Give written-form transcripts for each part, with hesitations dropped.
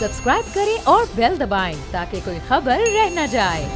Subscribe करें और bell दबाएं ताकि कोई खबर रह न जाए।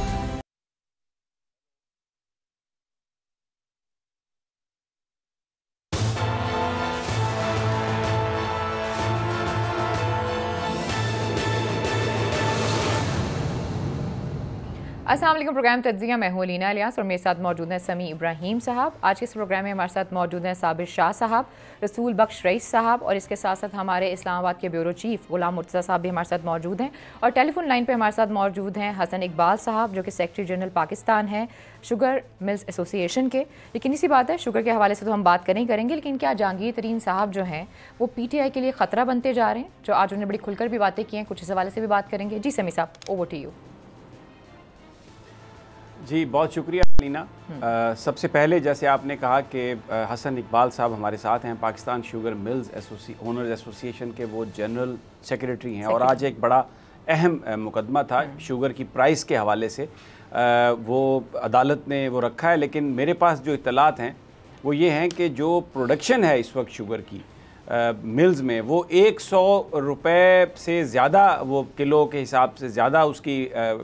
अस्सलाम वालेकुम। प्रोग्राम तज्जिया मैं हूं लीना इलियास और मेरे साथ मौजूद हैं समी इब्राहिम साहब। आज के इस प्रोग्राम में हमारे साथ मौजूद हैं साबिर शाह साहब, रसूल बख्श रईस साहब और इसके साथ साथ हमारे इस्लामाबाद के ब्यूरो चीफ गुलाम मुर्तज़ा साहब भी हमारे साथ मौजूद हैं। और टेलीफोन लाइन पर हमारे साथ मौजूद हैं हसन इकबाल साहब जो कि सेक्रेटरी जनरल पाकिस्तान हैं शुगर मिल्स एसोसिएशन के। लेकिन इसी बात है, शुगर के हवाले से तो हम बात करेंगे, लेकिन क्या जहांगीर तरीन साहब जो हैं वो PTI के लिए ख़तरा बनते जा रहे हैं, जो आज उन्होंने बड़ी खुलकर भी बातें की हैं, कुछ इस हवाले से भी बात करेंगे। जी समी साहब, ओवर टू यू। जी बहुत शुक्रिया लीना। सबसे पहले जैसे आपने कहा कि हसन इकबाल साहब हमारे साथ हैं, Pakistan sugar mills owners association के वो जनरल सेक्रेटरी हैं और आज एक बड़ा अहम मुकदमा था शुगर की प्राइस के हवाले से, वो अदालत ने वो रखा है। लेकिन मेरे पास जो इत्तलात हैं वो ये हैं कि जो प्रोडक्शन है इस वक्त शुगर की मिल्स में वो 100 रुपये से ज़्यादा, वो किलो के हिसाब से ज़्यादा उसकी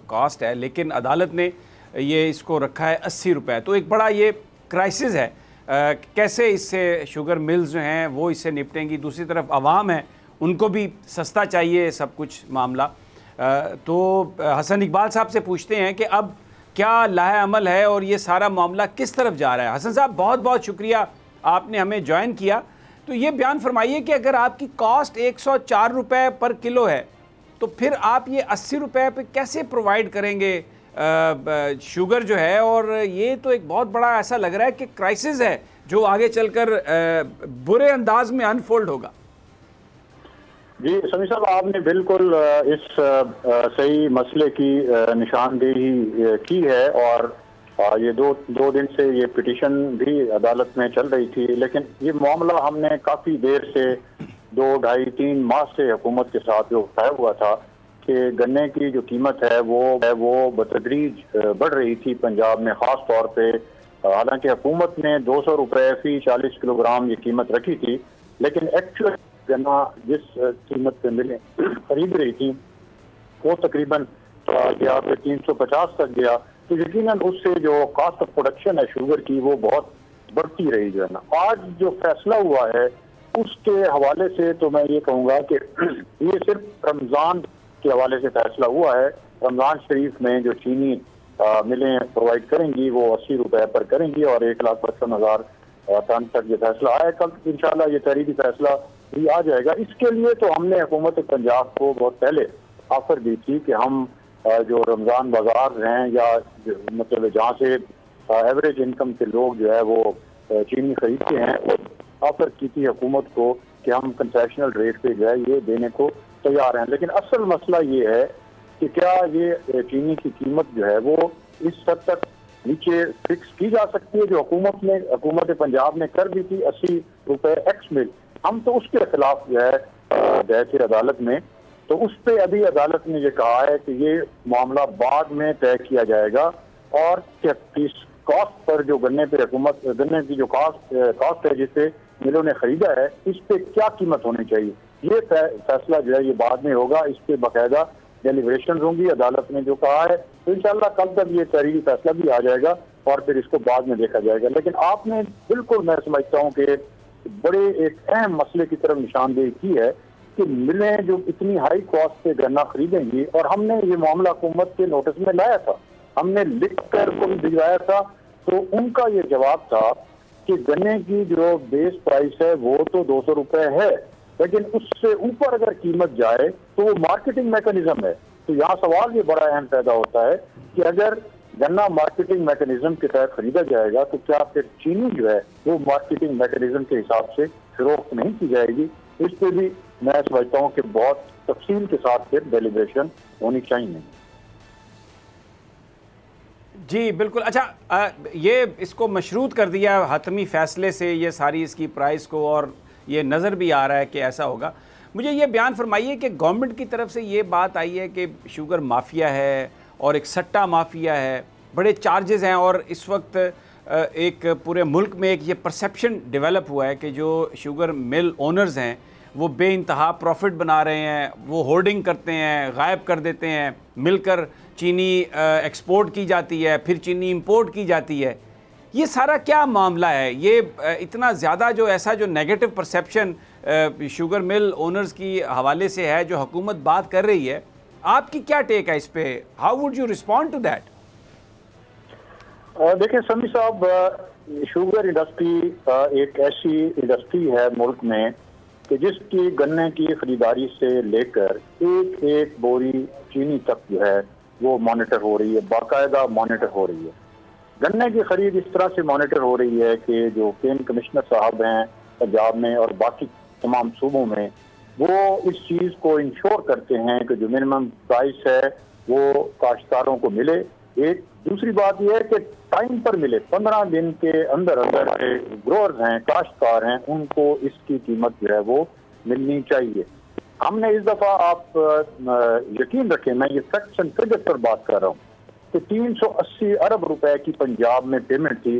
कॉस्ट है, लेकिन अदालत ने ये इसको रखा है 80 रुपये। तो एक बड़ा ये क्राइसिस है, कैसे इससे शुगर मिल्स जो हैं वो इससे निपटेंगी। दूसरी तरफ आवाम है, उनको भी सस्ता चाहिए सब कुछ मामला। तो हसन इकबाल साहब से पूछते हैं कि अब क्या लाहे अमल है और ये सारा मामला किस तरफ जा रहा है। हसन साहब बहुत बहुत शुक्रिया, आपने हमें ज्वाइन किया। तो ये बयान फरमाइए कि अगर आपकी कॉस्ट 104 रुपये पर किलो है तो फिर आप ये 80 रुपये पे कैसे प्रोवाइड करेंगे शुगर जो है। और ये तो एक बहुत बड़ा ऐसा लग रहा है कि क्राइसिस है जो आगे चलकर बुरे अंदाज में अनफोल्ड होगा। जी समी साहब, आपने बिल्कुल इस सही मसले की निशानदेही की है और ये दो दिन से ये पिटीशन भी अदालत में चल रही थी। लेकिन ये मामला हमने काफ़ी देर से 2, 2.5, 3 माह से हुकूमत के साथ जो तय हुआ था कि गन्ने की जो कीमत है वो बतदरीज बढ़ रही थी पंजाब में ख़ास तौर पे। हालांकि हुकूमत ने 200 रुपये फी 40 किलोग्राम ये कीमत रखी थी, लेकिन एक्चुअल गन्ना जिस कीमत पे मिले खरीद रही थी वो तकरीबन गया फिर 350 तक गया। तो यकीनन उससे जो कॉस्ट ऑफ प्रोडक्शन है शुगर की वो बहुत बढ़ती रही जो है ना। आज जो फैसला हुआ है उसके हवाले से तो मैं ये कहूँगा कि ये सिर्फ रमज़ान के हवाले से फैसला हुआ है। रमज़ान शरीफ में जो चीनी मिलें प्रोवाइड करेंगी वो 80 रुपये पर करेंगी और 1,55,000 टन तक ये फैसला आया। कल इंशाल्लाह ये तहरीरी फैसला भी आ जाएगा। इसके लिए तो हमने हुकूमत पंजाब को बहुत पहले ऑफर दी थी कि हम जो रमज़ान बाजार हैं या मतलब जहाँ से एवरेज इनकम के लोग जो है वो चीनी खरीदते हैं, ऑफर की थी हुकूमत को कि हम कंसेशनल रेट पे जो है ये देने को तैयार हैं। लेकिन असल मसला ये है कि क्या ये चीनी की कीमत जो है वो इस हद तक नीचे फिक्स की जा सकती है जो हुकूमत पंजाब ने कर दी थी 80 रुपये एक्स मिल। हम तो उसके खिलाफ जो है गए थे अदालत में, तो उस पर अभी अदालत ने ये कहा है कि ये मामला बाद में तय किया जाएगा और इस कॉस्ट पर जो गन्ने की जो कॉस्ट है जिससे मिलों ने खरीदा है इस पे क्या कीमत होनी चाहिए, ये फैसला जो है ये बाद में होगा। इस पे बाकायदा डेलिब्रेशन होंगी, अदालत ने जो कहा है। तो इंशाल्लाह कल तक ये तहरीरी फैसला भी आ जाएगा और फिर इसको बाद में देखा जाएगा। लेकिन आपने बिल्कुल, मैं समझता हूँ कि बड़े एक अहम मसले की तरफ निशानदेही की है कि मिलें जो इतनी हाई कॉस्ट पे गन्ना खरीदेंगी। और हमने ये मामला हुकूमत के नोटिस में लाया था, हमने लिख कर को भी भिजवाया था। तो उनका ये जवाब था कि गन्ने की जो बेस प्राइस है वो तो 200 रुपये है, लेकिन उससे ऊपर अगर कीमत जाए तो वो मार्केटिंग मैकेनिज्म है। तो यहाँ सवाल ये बड़ा अहम पैदा होता है कि अगर गन्ना मार्केटिंग मैकेनिज्म के तहत खरीदा जाएगा तो क्या फिर चीनी जो है वो मार्केटिंग मैकेनिज्म के हिसाब से फरोख्त नहीं की जाएगी। इस पे भी मैं समझता हूँ कि बहुत तफसील के साथ फिर डेलिब्रेशन होनी चाहिए। जी बिल्कुल। अच्छा, ये इसको मशरूत कर दिया हतमी फैसले से ये सारी इसकी प्राइस को, और ये नज़र भी आ रहा है कि ऐसा होगा। मुझे ये बयान फरमाइए कि गवर्नमेंट की तरफ से ये बात आई है कि शुगर माफिया है और एक सट्टा माफिया है, बड़े चार्जेस हैं, और इस वक्त एक पूरे मुल्क में एक ये परसेप्शन डेवलप हुआ है कि जो शुगर मिल ओनर्स हैं वो बेइंतहा प्रॉफिट बना रहे हैं, वो होर्डिंग करते हैं, गायब कर देते हैं, मिलकर चीनी एक्सपोर्ट की जाती है, फिर चीनी इंपोर्ट की जाती है। ये सारा क्या मामला है? ये इतना ज़्यादा जो ऐसा जो negative perception sugar mill owners की हवाले से है, जो हुकूमत बात कर रही है, आपकी क्या टेक है इस पे? How would you respond to that? देखिए समी साहब, शुगर इंडस्ट्री एक ऐसी इंडस्ट्री है मुल्क में कि जिसकी गन्ने की खरीदारी से लेकर एक एक बोरी चीनी तक जो है वो मॉनिटर हो रही है, बाकायदा मॉनिटर हो रही है। गन्ने की खरीद इस तरह से मॉनिटर हो रही है कि जो केन कमिश्नर साहब हैं पंजाब में और बाकी तमाम सूबों में, वो इस चीज़ को इंश्योर करते हैं कि जो मिनिमम प्राइस है वो काश्तकारों को मिले। एक दूसरी बात यह है कि टाइम पर मिले, 15 दिन के अंदर अंदर ग्रोअर्स हैं, काश्तकार हैं, उनको इसकी कीमत जो है वो मिलनी चाहिए। हमने इस दफ़ा, आप यकीन रखें, मैं ये फैक्ट्स एंड फिगर्स पर बात कर रहा हूँ कि 380 अरब रुपए की पंजाब में पेमेंट थी,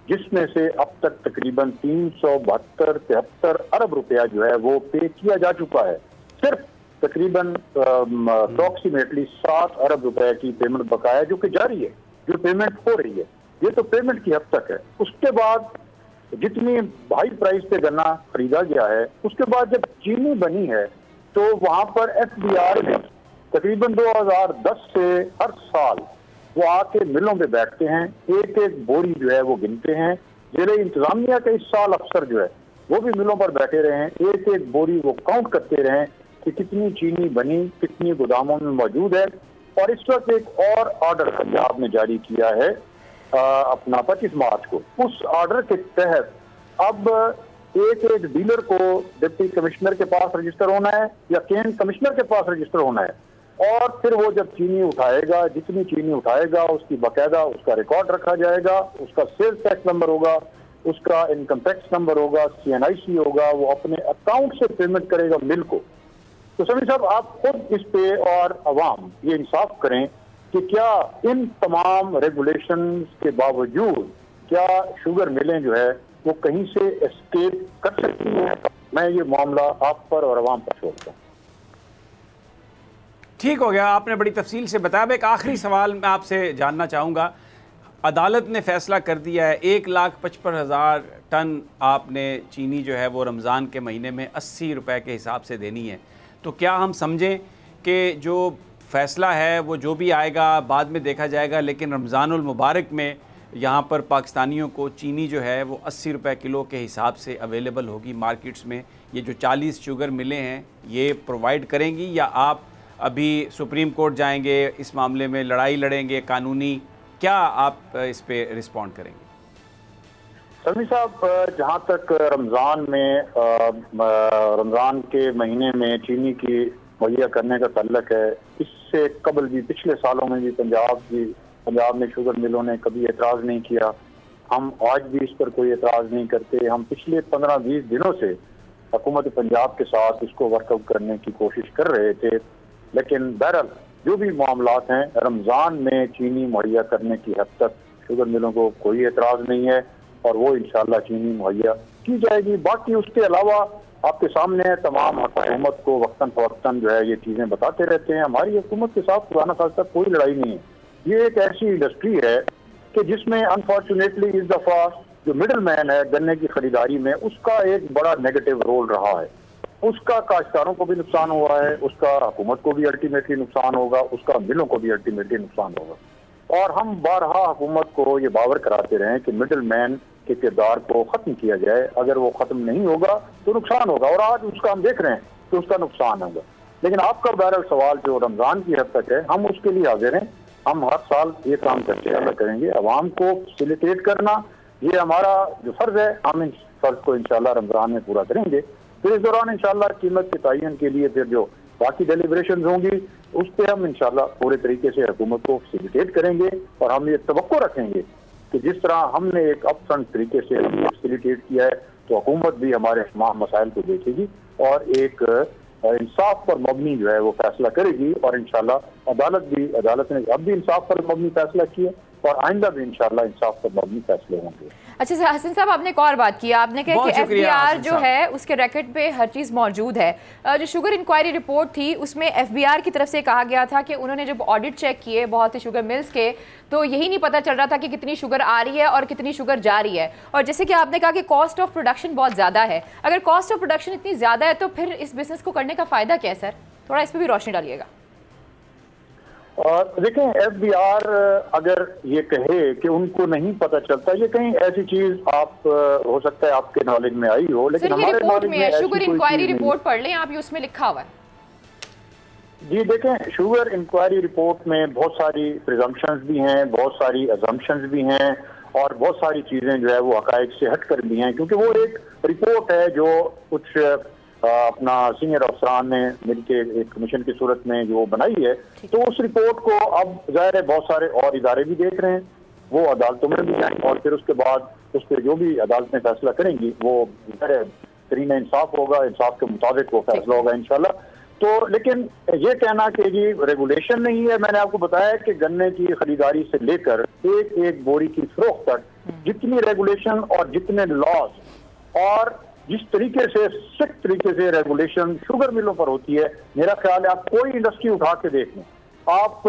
जिसमें से अब तक तकरीबन 372-73 अरब रुपया जो है वो पे किया जा चुका है। सिर्फ तकरीबन अप्रॉक्सीमेटली 7 अरब रुपए की पेमेंट बकाया जो कि जारी है, जो पेमेंट हो रही है। ये तो पेमेंट की हद तक है। उसके बाद जितनी हाई प्राइस पे गन्ना खरीदा गया है, उसके बाद जब चीनी बनी है तो वहां पर एफबीआर में तकरीबन 2010 से हर साल वो आके मिलों पे बैठते हैं, एक एक बोरी जो है वो गिनते हैं। जिले इंतजामिया के इस साल अफसर जो है वो भी मिलों पर बैठे रहे हैं, एक एक बोरी वो काउंट करते रहे कि कितनी चीनी बनी, कितनी गोदामों में मौजूद है। और इस वक्त एक और ऑर्डर पंजाब ने जारी किया है अपना 25 मार्च को। उस ऑर्डर के तहत अब एक एक डीलर को डिप्टी कमिश्नर के पास रजिस्टर होना है या केन कमिश्नर के पास रजिस्टर होना है, और फिर वो जब चीनी उठाएगा, जितनी चीनी उठाएगा उसकी बाकायदा उसका रिकॉर्ड रखा जाएगा, उसका सेल्स टैक्स नंबर होगा, उसका इनकम टैक्स नंबर होगा, CNIC होगा, वो अपने अकाउंट से पेमेंट करेगा मिल को। तो सभी साहब, आप खुद इस पे और अवाम ये इंसाफ करें कि क्या इन तमाम रेगुलेशन के बावजूद क्या शुगर मिलें जो है वो कहीं से एस्केप कर सकती हैं? मैं ये मामला आप पर और अवाम पर छोड़ता हूँ। ठीक हो गया, आपने बड़ी तफसील से बताया। एक आखिरी सवाल मैं आपसे जानना चाहूँगा। अदालत ने फैसला कर दिया है 1,55,000 टन आपने चीनी जो है वो रमज़ान के महीने में 80 रुपए के हिसाब से देनी है। तो क्या हम समझें कि जो फ़ैसला है वो जो भी आएगा बाद में देखा जाएगा, लेकिन रमज़ानुल मुबारक में यहाँ पर पाकिस्तानियों को चीनी जो है वो 80 रुपए किलो के हिसाब से अवेलेबल होगी मार्केट्स में? ये जो 40 शुगर मिलें हैं ये प्रोवाइड करेंगी, या आप अभी सुप्रीम कोर्ट जाएंगे, इस मामले में लड़ाई लड़ेंगे कानूनी? क्या आप इस पे रिस्पॉन्ड करेंगे? समी साहब, जहाँ तक रमज़ान में रमज़ान के महीने में चीनी की मुहैया करने का तल्लक है, इससे कबल भी पिछले सालों में भी पंजाब में शुगर मिलों ने कभी एतराज़ नहीं किया। हम आज भी इस पर कोई एतराज़ नहीं करते। हम पिछले 15-20 दिनों से हुकूमत पंजाब के साथ इसको वर्कआउट करने की कोशिश कर रहे थे, लेकिन बहरहाल जो भी मामलात हैं, रमज़ान में चीनी मुहैया करने की हद तक शुगर मिलों को कोई एतराज़ नहीं है और वो इंशाल्लाह चीनी मुहैया की जाएगी। बाकी उसके अलावा आपके सामने है, तमाम हुकूमत को वक्तन फवक्तन जो है ये चीज़ें बताते रहते हैं। हमारी हुकूमत के साथ पुराना खासा कोई लड़ाई नहीं है। ये एक ऐसी इंडस्ट्री है कि जिसमें अनफॉर्चुनेटली इस दफ़ा जो मिडल मैन है गन्ने की खरीदारी में, उसका एक बड़ा नेगेटिव रोल रहा है। उसका काश्तकारों को भी नुकसान हुआ है, उसका हुकूमत को भी अल्टीमेटली नुकसान होगा, उसका मिलों को भी अल्टीमेटली नुकसान होगा। और हम बारहा हुकूमत को ये बावर कराते रहे कि मिडल मैन के किरदार को ख़त्म किया जाए। अगर वो ख़त्म नहीं होगा तो नुकसान होगा, और आज उसका हम देख रहे हैं कि उसका नुकसान होगा। लेकिन आपका बहरहाल सवाल जो रमज़ान की हद तक है, हम उसके लिए हाजिर हैं। हम हर साल ये काम करते अदा करेंगे। अवाम को फैसिलिटेट करना ये हमारा जो फ़र्ज़ है, हम इस फ़र्ज़ को इंशाल्लाह रमज़ान में पूरा करेंगे। फिर इस दौरान इंशाल्लाह कीमत के तयन के लिए फिर जो बाकी डेलिब्रेशन होंगी उस पर हम इंशाल्लाह पूरे तरीके से हुकूमत को फैसिलिटेट करेंगे। और हम ये तवक्को रखेंगे कि जिस तरह हमने एक अपफ्रंट तरीके से फैसिलिटेट किया है, तो हुकूमत भी हमारे तमाम मसाइल को देखेगी और एक इंसाफ पर मबनी जो है वो फैसला करेगी। और इंशाल्लाह अदालत ने अब भी इंसाफ पर मबनी फैसला किया और आइंदा भी इंशाल्लाह इंसाफ पर मबनी फैसले होंगे। अच्छा सर, हसन साहब आपने एक और बात की, आपने कहा कि एफबीआर जो है उसके रैकेट पे हर चीज़ मौजूद है। जो शुगर इंक्वायरी रिपोर्ट थी उसमें एफबीआर की तरफ से कहा गया था कि उन्होंने जब ऑडिट चेक किए बहुत से शुगर मिल्स के, तो यही नहीं पता चल रहा था कि कितनी शुगर आ रही है और कितनी शुगर जा रही है। और जैसे कि आपने कहा कि कॉस्ट ऑफ प्रोडक्शन बहुत ज़्यादा है, अगर कॉस्ट ऑफ प्रोडक्शन इतनी ज़्यादा है तो फिर इस बिज़नेस को करने का फ़ायदा क्या है सर? थोड़ा इस पर भी रोशनी डालिएगा। और देखें, एफबीआर अगर ये कहे कि उनको नहीं पता चलता, ये कहीं ऐसी चीज आप हो सकता है आपके नॉलेज में आई हो, लेकिन सर ये हमारे रिपोर्ट नॉलेज में है, में शुगर इंक्वायरी रिपोर्ट पढ़ लें आप, ये उसमें लिखा हुआ है। जी देखें, शुगर इंक्वायरी रिपोर्ट में बहुत सारी प्रिजम्पशंस भी हैं, बहुत सारी अजम्पशंस भी हैं, और बहुत सारी चीजें जो है वो हकायक से हट कर भी हैं, क्योंकि वो एक रिपोर्ट है जो कुछ अपना सीनियर अफसरान ने मिलकर एक कमीशन की सूरत में जो बनाई है। तो उस रिपोर्ट को अब जाहिर है बहुत सारे और इदारे भी देख रहे हैं, वो अदालतों में भी जाएंगे और फिर उसके बाद उस पर जो भी अदालतें फैसला करेंगी वो जाहिर है तरीन इंसाफ होगा, इंसाफ के मुताबिक वो फैसला होगा इंशाल्लाह। तो लेकिन ये कहना कि जी रेगुलेशन नहीं है, मैंने आपको बताया कि गन्ने की खरीदारी से लेकर एक एक बोरी की फरोख्त तक जितनी रेगुलेशन और जितने लॉज और जिस तरीके से सख्त तरीके से रेगुलेशन शुगर मिलों पर होती है, मेरा ख्याल है आप कोई इंडस्ट्री उठा के देख लें, आप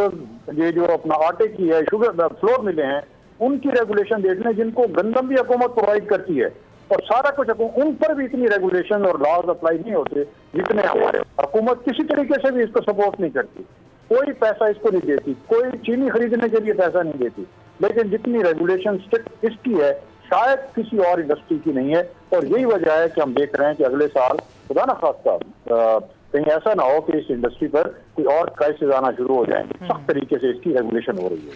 ये जो अपना आटे की है, शुगर फ्लोर मिले हैं, उनकी रेगुलेशन देख लें, जिनको गंदम भी हुकूमत प्रोवाइड करती है और सारा कुछ उन पर भी इतनी रेगुलेशन और लॉज अप्लाई नहीं होते जितने हमारे। हुकूमत किसी तरीके से भी इसको सपोर्ट नहीं करती, कोई पैसा इसको नहीं देती, कोई चीनी खरीदने के लिए पैसा नहीं देती, लेकिन जितनी रेगुलेशन स्ट्रिक्ट इसकी है शायद किसी और इंडस्ट्री की नहीं है। और यही वजह है कि हम देख रहे हैं कि अगले साल खुदा ना खास्ता कहीं ऐसा ना हो कि इस इंडस्ट्री पर कोई और क्राइसिस आना शुरू हो जाए, सख्त तरीके से इसकी रेगुलेशन हो रही है।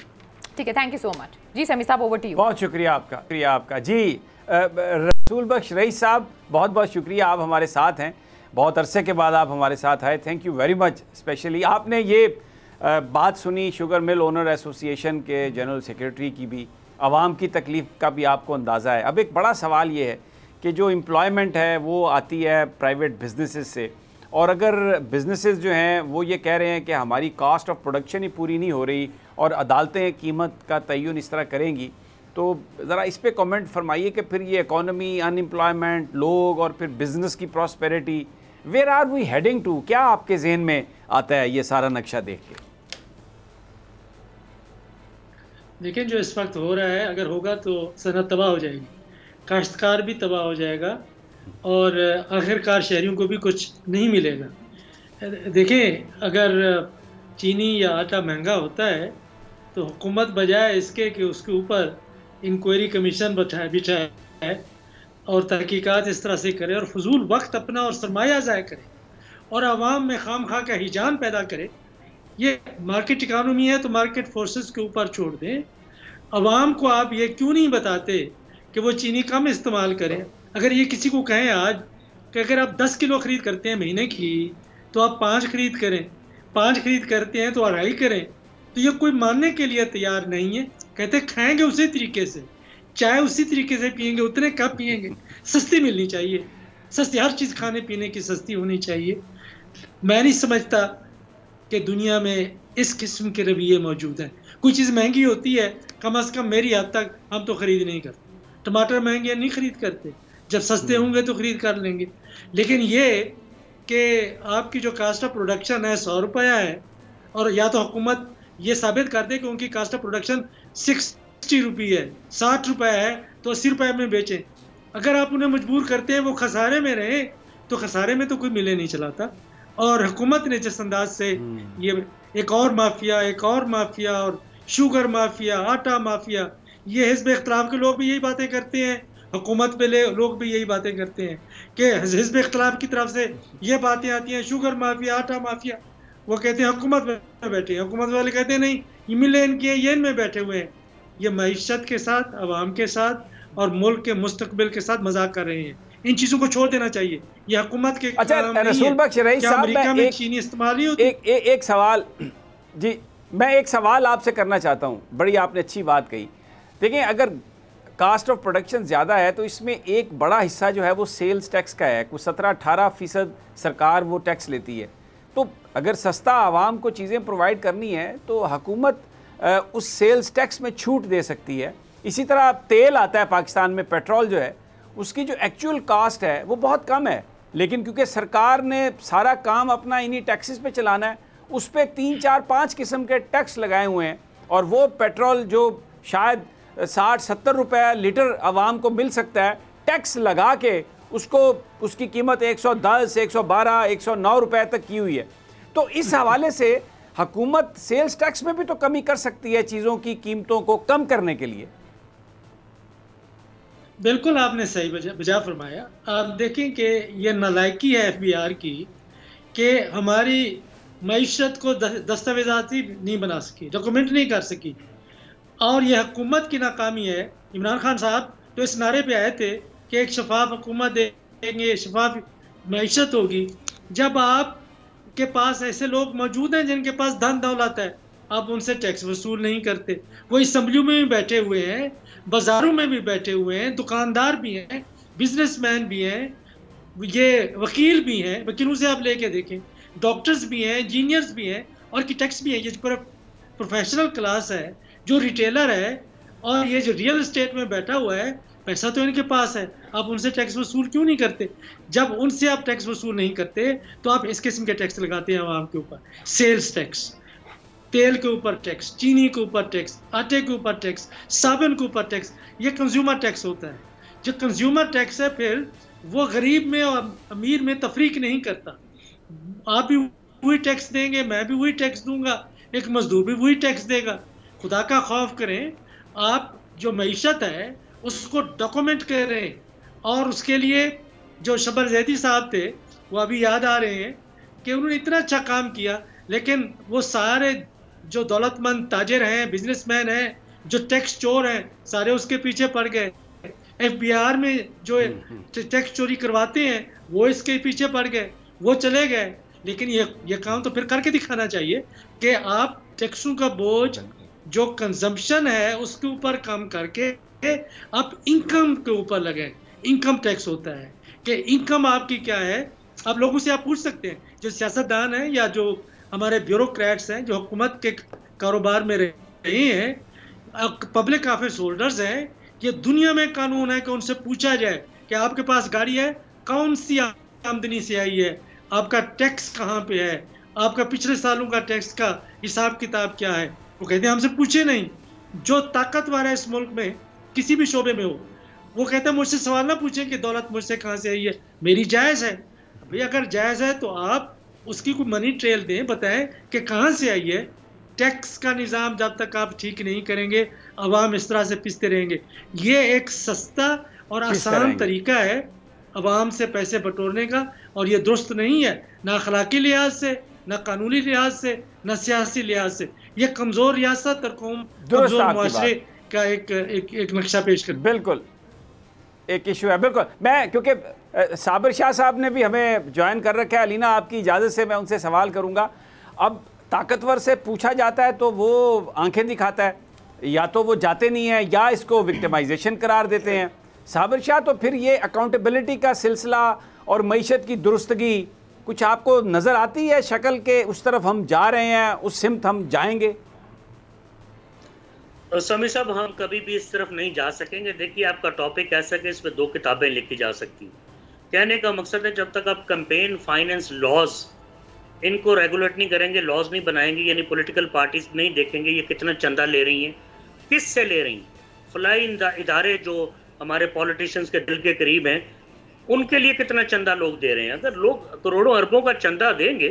ठीक है, थैंक यू सो मच। जी समी साहब, ओवर टू यू। बहुत शुक्रिया आपका जी। रसूल बख्श रईस साहब, बहुत बहुत शुक्रिया, आप हमारे साथ हैं, बहुत अरसे के बाद आप हमारे साथ आए, thank you very much. Specially आपने ये बात सुनी शुगर मिल ओनर एसोसिएशन के जनरल सेक्रेटरी की भी, आवाम की तकलीफ़ का भी आपको अंदाज़ा है। अब एक बड़ा सवाल ये है कि जो एम्प्लॉयमेंट है वो आती है प्राइवेट बिजनेसेस से, और अगर बिजनेसेस जो हैं वो ये कह रहे हैं कि हमारी कॉस्ट ऑफ प्रोडक्शन ही पूरी नहीं हो रही और अदालतें कीमत का तयन इस तरह करेंगी, तो ज़रा इस पे कमेंट फरमाइए कि फिर ये इकॉनमी, अनएम्प्लॉयमेंट, लोग और फिर बिज़नेस की prosperity, where are we heading to? क्या आपके जहन में आता है ये सारा नक्शा देख के? देखिए, जो इस वक्त हो रहा है, अगर होगा तो सनत तबाह हो जाएगी, काश्तकार भी तबाह हो जाएगा और आखिरकार शहरियों को भी कुछ नहीं मिलेगा। देखें, अगर चीनी या आटा महंगा होता है तो हुकूमत बजाय इसके कि उसके ऊपर इंक्वायरी कमीशन बिठाए और तहकीकात इस तरह से करे और फजूल वक्त अपना और सरमाया ज़ाया करे और आवाम में खाम खा का हिजान पैदा करे, ये मार्केट इकानमी है तो मार्केट फोर्सेस के ऊपर छोड़ दें। अवाम को आप ये क्यों नहीं बताते कि वो चीनी कम इस्तेमाल करें? अगर ये किसी को कहें आज कि अगर आप 10 किलो ख़रीद करते हैं महीने की तो आप 5 खरीद करें, 5 खरीद करते हैं तो 2.5 करें, तो ये कोई मानने के लिए तैयार नहीं है। कहते खाएंगे उसी तरीके से, चाय उसी तरीके से पियेंगे, उतने कप पियेंगे। सस्ती मिलनी चाहिए, सस्ती, हर चीज़ खाने पीने की सस्ती होनी चाहिए। मैं नहीं समझता कि दुनिया में इस किस्म के रवैये मौजूद हैं। कोई चीज़ महंगी होती है, कम से कम मेरी हद तक हम तो ख़रीद नहीं करते। टमाटर महंगे नहीं ख़रीद करते, जब सस्ते होंगे तो ख़रीद कर लेंगे। लेकिन ये कि आपकी जो कास्ट ऑफ प्रोडक्शन है 100 रुपया है, और या तो हुकूमत ये साबित कर दे कि उनकी कास्ट ऑफ प्रोडक्शन 60 रुपये है, 60 रुपये है तो 80 रुपये में बेचें। अगर आप उन्हें मजबूर करते हैं वो खसारे में रहे, तो खसारे में तो कोई मिले नहीं चलाता। और हुकूमत ने जिस अंदाज से ये एक और माफिया और शुगर माफिया, आटा माफिया, ये हिज़्ब इख्तिलाफ के लोग भी यही बातें करते हैं, हुकूमत पे लोग भी यही बातें करते हैं कि हिज़्ब इख्तिलाफ की तरफ से ये बातें आती हैं, शुगर माफिया, आटा माफिया। वो कहते हैं हुकूमत में बैठे हैं, हुकूमत वाले कहते हैं नहीं ये मिले इनकी है, ये इनमें बैठे हुए हैं। ये मईशत के साथ, आवाम के साथ और मुल्क के मुस्तकबिल के साथ मजाक कर रहे हैं। इन चीज़ों को छोड़ देना चाहिए, ये हुकूमत के। अच्छा रसूल बख्श रईस साहब, अमेरिका में चीनी इस्तेमाल ही होती है। एक सवाल जी, मैं एक सवाल आपसे करना चाहता हूँ, बड़ी आपने अच्छी बात कही। देखिए, अगर कास्ट ऑफ प्रोडक्शन ज़्यादा है तो इसमें एक बड़ा हिस्सा जो है वो सेल्स टैक्स का है, कुछ 17-18% सरकार वो टैक्स लेती है। तो अगर सस्ता आवाम को चीज़ें प्रोवाइड करनी है तो हुकूमत उस सेल्स टैक्स में छूट दे सकती है इसी तरह तेल आता है पाकिस्तान में, पेट्रोल जो है उसकी जो एक्चुअल कास्ट है वो बहुत कम है, लेकिन क्योंकि सरकार ने सारा काम अपना इन्हीं टैक्सेस पे चलाना है, उस पर 3, 4, 5 किस्म के टैक्स लगाए हुए हैं, और वो पेट्रोल जो शायद 60-70 रुपये लीटर आवाम को मिल सकता है, टैक्स लगा के उसको उसकी कीमत 110, 112, 109 रुपये तक की हुई है। तो इस हवाले से हुकूमत सेल्स टैक्स में भी तो कमी कर सकती है चीज़ों की कीमतों को कम करने के लिए। बिल्कुल आपने सही बजा फरमाया। आप देखें कि ये नालायकी है FBR की कि हमारी मईशत को दस्तावेजाती नहीं बना सकी, डॉक्यूमेंट नहीं कर सकी, और यह हुकूमत की नाकामी है। इमरान खान साहब तो इस नारे पे आए थे कि एक शफाफ हुकूमत देंगे, शफाफ मईशत होगी। जब आपके पास ऐसे लोग मौजूद हैं जिनके पास धन दौलत है, आप उनसे टैक्स वसूल नहीं करते। वो असम्बलियों में भी बैठे हुए हैं, बाजारों में भी बैठे हुए हैं, दुकानदार भी हैं, बिजनेसमैन भी हैं, ये वकील भी हैं, वकीलों से आप लेके देखें, डॉक्टर्स भी हैं, इंजीनियर्स भी हैं, आर्किटेक्ट्स भी हैं। ये प्रोफेशनल क्लास है, जो रिटेलर है, और ये जो रियल एस्टेट में बैठा हुआ है, पैसा तो इनके पास है। आप उनसे टैक्स वसूल क्यों नहीं करते? जब उनसे आप टैक्स वसूल नहीं करते तो आप इस किस्म के टैक्स लगाते हैं आवाम के ऊपर। सेल्स टैक्स, तेल के ऊपर टैक्स, चीनी के ऊपर टैक्स, आटे के ऊपर टैक्स, साबुन के ऊपर टैक्स, ये कंज्यूमर टैक्स होता है। जो कंज्यूमर टैक्स है फिर वो गरीब में और अमीर में तफरीक नहीं करता। आप भी वही टैक्स देंगे, मैं भी वही टैक्स दूंगा, एक मजदूर भी वही टैक्स देगा। खुदा का खौफ करें, आप जो मईशत है उसको डॉक्यूमेंट करें। और उसके लिए जो शबर जैदी साहब थे वो अभी याद आ रहे हैं कि उन्होंने इतना अच्छा काम किया, लेकिन वो सारे जो दौलतमंद ताजिर हैं, बिजनेसमैन हैं, जो टैक्स चोर हैं, सारे उसके पीछे पड़ गए। FBR में जो टैक्स चोरी करवाते हैं वो इसके पीछे पड़ गए, वो चले गए। लेकिन ये काम तो फिर करके दिखाना चाहिए कि आप टैक्सों का बोझ जो कंजम्पशन है उसके ऊपर कम करके आप इनकम के ऊपर लगे। इनकम टैक्स होता है कि इनकम आपकी क्या है। आप लोगों से आप पूछ सकते हैं, जो सियासतदान हैं या जो हमारे ब्यूरोक्रेट्स हैं, जो हुकूमत के कारोबार में रहे हैं, पब्लिक ऑफिस होल्डर्स हैं, ये दुनिया में कानून है कि उनसे पूछा जाए कि आपके पास गाड़ी है, कौन सी आमदनी से आई है, आपका टैक्स कहाँ पे है, आपका पिछले सालों का टैक्स का हिसाब किताब क्या है। वो कहते हैं हमसे पूछे नहीं। जो ताकतवर है इस मुल्क में किसी भी शोबे में हो, वो कहते हैं मुझसे सवाल ना पूछें कि दौलत मुझसे कहाँ से आई है, मेरी जायज़ है। भाई अगर जायज़ है तो आप उसकी कोई मनी ट्रेल दें, बताएं कि कहाँ से आई है। टैक्स का निज़ाम जब तक आप ठीक नहीं करेंगे, अवाम इस तरह से पिसते रहेंगे। ये एक सस्ता और आसान तरीका है अवाम से पैसे बटोरने का, और ये दुरुस्त नहीं है, ना अखलाकी लिहाज से, ना कानूनी लिहाज से, ना सियासी लिहाज से। ये कमज़ोर रियासत और कमज़ोर मुआशरे का एक नक्शा पेश कर। बिल्कुल एक इशू है। बिल्कुल, मैं क्योंकि साबिर शाह साहब ने भी हमें ज्वाइन कर रखा है, अलीना आपकी इजाज़त से मैं उनसे सवाल करूँगा। अब ताकतवर से पूछा जाता है तो वो आंखें दिखाता है, या तो वो जाते नहीं हैं या इसको विक्टिमाइजेशन करार देते हैं। साबिर शाह, तो फिर ये अकाउंटेबिलिटी का सिलसिला और मईशत की दुरुस्तगी कुछ आपको नज़र आती है शक्ल के उस तरफ हम जा रहे हैं, उस सिमत हम जाएंगे? समी साहब, हम कभी भी इस तरफ नहीं जा सकेंगे। देखिए, आपका टॉपिक ऐसा कि इस पर 2 किताबें लिखी जा सकती हैं। कहने का मकसद है जब तक आप कैंपेन फाइनेंस लॉज इनको रेगुलेट नहीं करेंगे, लॉज नहीं बनाएंगे, यानी पॉलिटिकल पार्टीज नहीं देखेंगे ये कितना चंदा ले रही हैं, किस से ले रही हैं। फलाई इदारे जो हमारे पॉलिटिशियंस के दिल के करीब हैं, उनके लिए कितना चंदा लोग दे रहे हैं। अगर लोग करोड़ों अरबों का चंदा देंगे,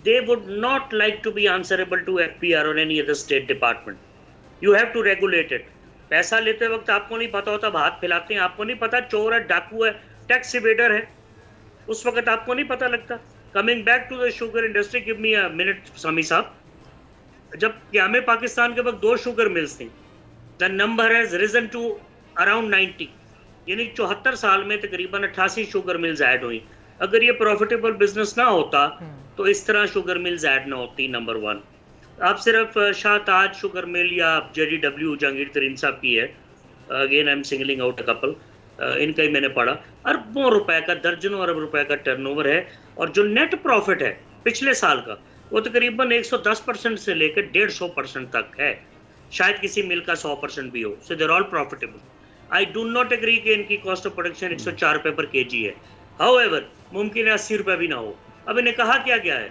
they would not like to be answerable to FBR or any other state department. You have to regulate it. पैसा लेते वक्त आपको नहीं पता होता, हाथ फैलाते हैं, आपको नहीं पता चोर है, डाकू है, टैक्स इवेडर है, उस वक्त आपको नहीं पता लगता। Coming back to the sugar industry, give me a minute Sami साहब। जब क़याम पाकिस्तान के वक्त 2 शुगर मिल्स थी, the number has risen to around 90, यानी 74 साल में तकरीबन 88 शुगर मिल्स ऐड हुई। अगर ये प्रॉफिटेबल बिजनेस ना होता तो इस तरह शुगर मिल्स ऐड ना होती। नंबर 1, आप सिर्फ शाहताज शुगर मिल या JDW जहांगीर तरीन साहब की है, again I am singling out a couple, इनका ही मैंने पढ़ा, अरबों रुपए का, दर्जनों अरब रुपए का टर्नओवर है, और जो नेट प्रॉफिट है पिछले साल का वो तकरीबन 110% से लेकर 150% तक है। शायद किसी मिल का 100% भी हो, so they're all profitable. I do not agree कि इनकी कॉस्ट ऑफ प्रोडक्शन 104 रुपये पर केजी है। हाउएवर मुमकिन है 80 रुपये भी ना हो। अब इन्हें कहा क्या गया है?